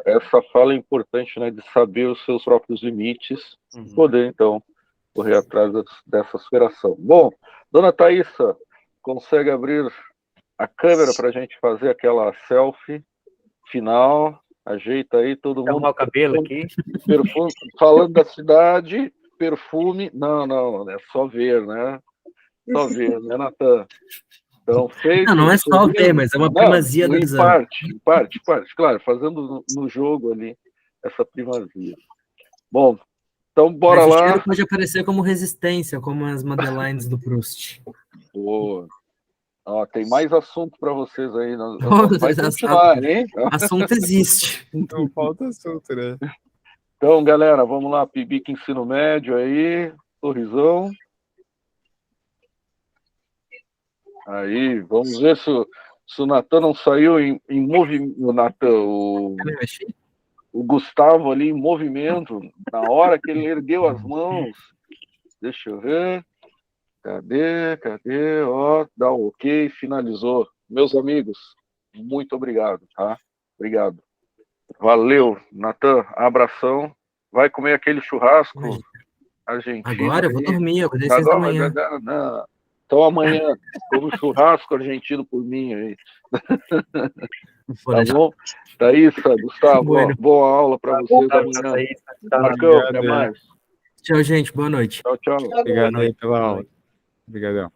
essa fala é importante, né, de saber os seus próprios limites e poder, então, correr atrás dessa superação. Bom, dona Thaísa, consegue abrir a câmera para a gente fazer aquela selfie final? Ajeita aí todo mundo. Arrumar o cabelo aqui. Perfume, falando da cidade, perfume. Não, é só ver, né? Só ver, né, Natan? Então, feito. Não é só ver, mas é uma primazia do exame. Em parte, claro, fazendo no jogo ali essa primazia. Bom, então bora mas lá. O cheiro pode aparecer como resistência, como as Madelines do Proust. Boa. Ó, tem mais assunto para vocês aí. Vai continuar, hein? Assunto existe. Não falta assunto, né? Então, galera, vamos lá. Pibica Ensino Médio aí. Sorrisão. Aí, vamos ver se o Natan não saiu em movimento. O Natan, o Gustavo ali em movimento, na hora que ele ergueu as mãos. Deixa eu ver. Cadê? Ó, dá um ok, finalizou. Meus amigos, muito obrigado, tá? Obrigado. Valeu, Natan, abração. Vai comer aquele churrasco argentino. Agora eu vou aí. dormir, eu acordei 6 da manhã. Não. Então amanhã, como churrasco argentino por mim aí. Pô, Tá bom? Thaísa, Gustavo, Bueno. boa aula para vocês amanhã. Marcão, até mais. Tchau, gente. Boa noite. Tchau, tchau. Obrigado aí pela aula. Obrigadão.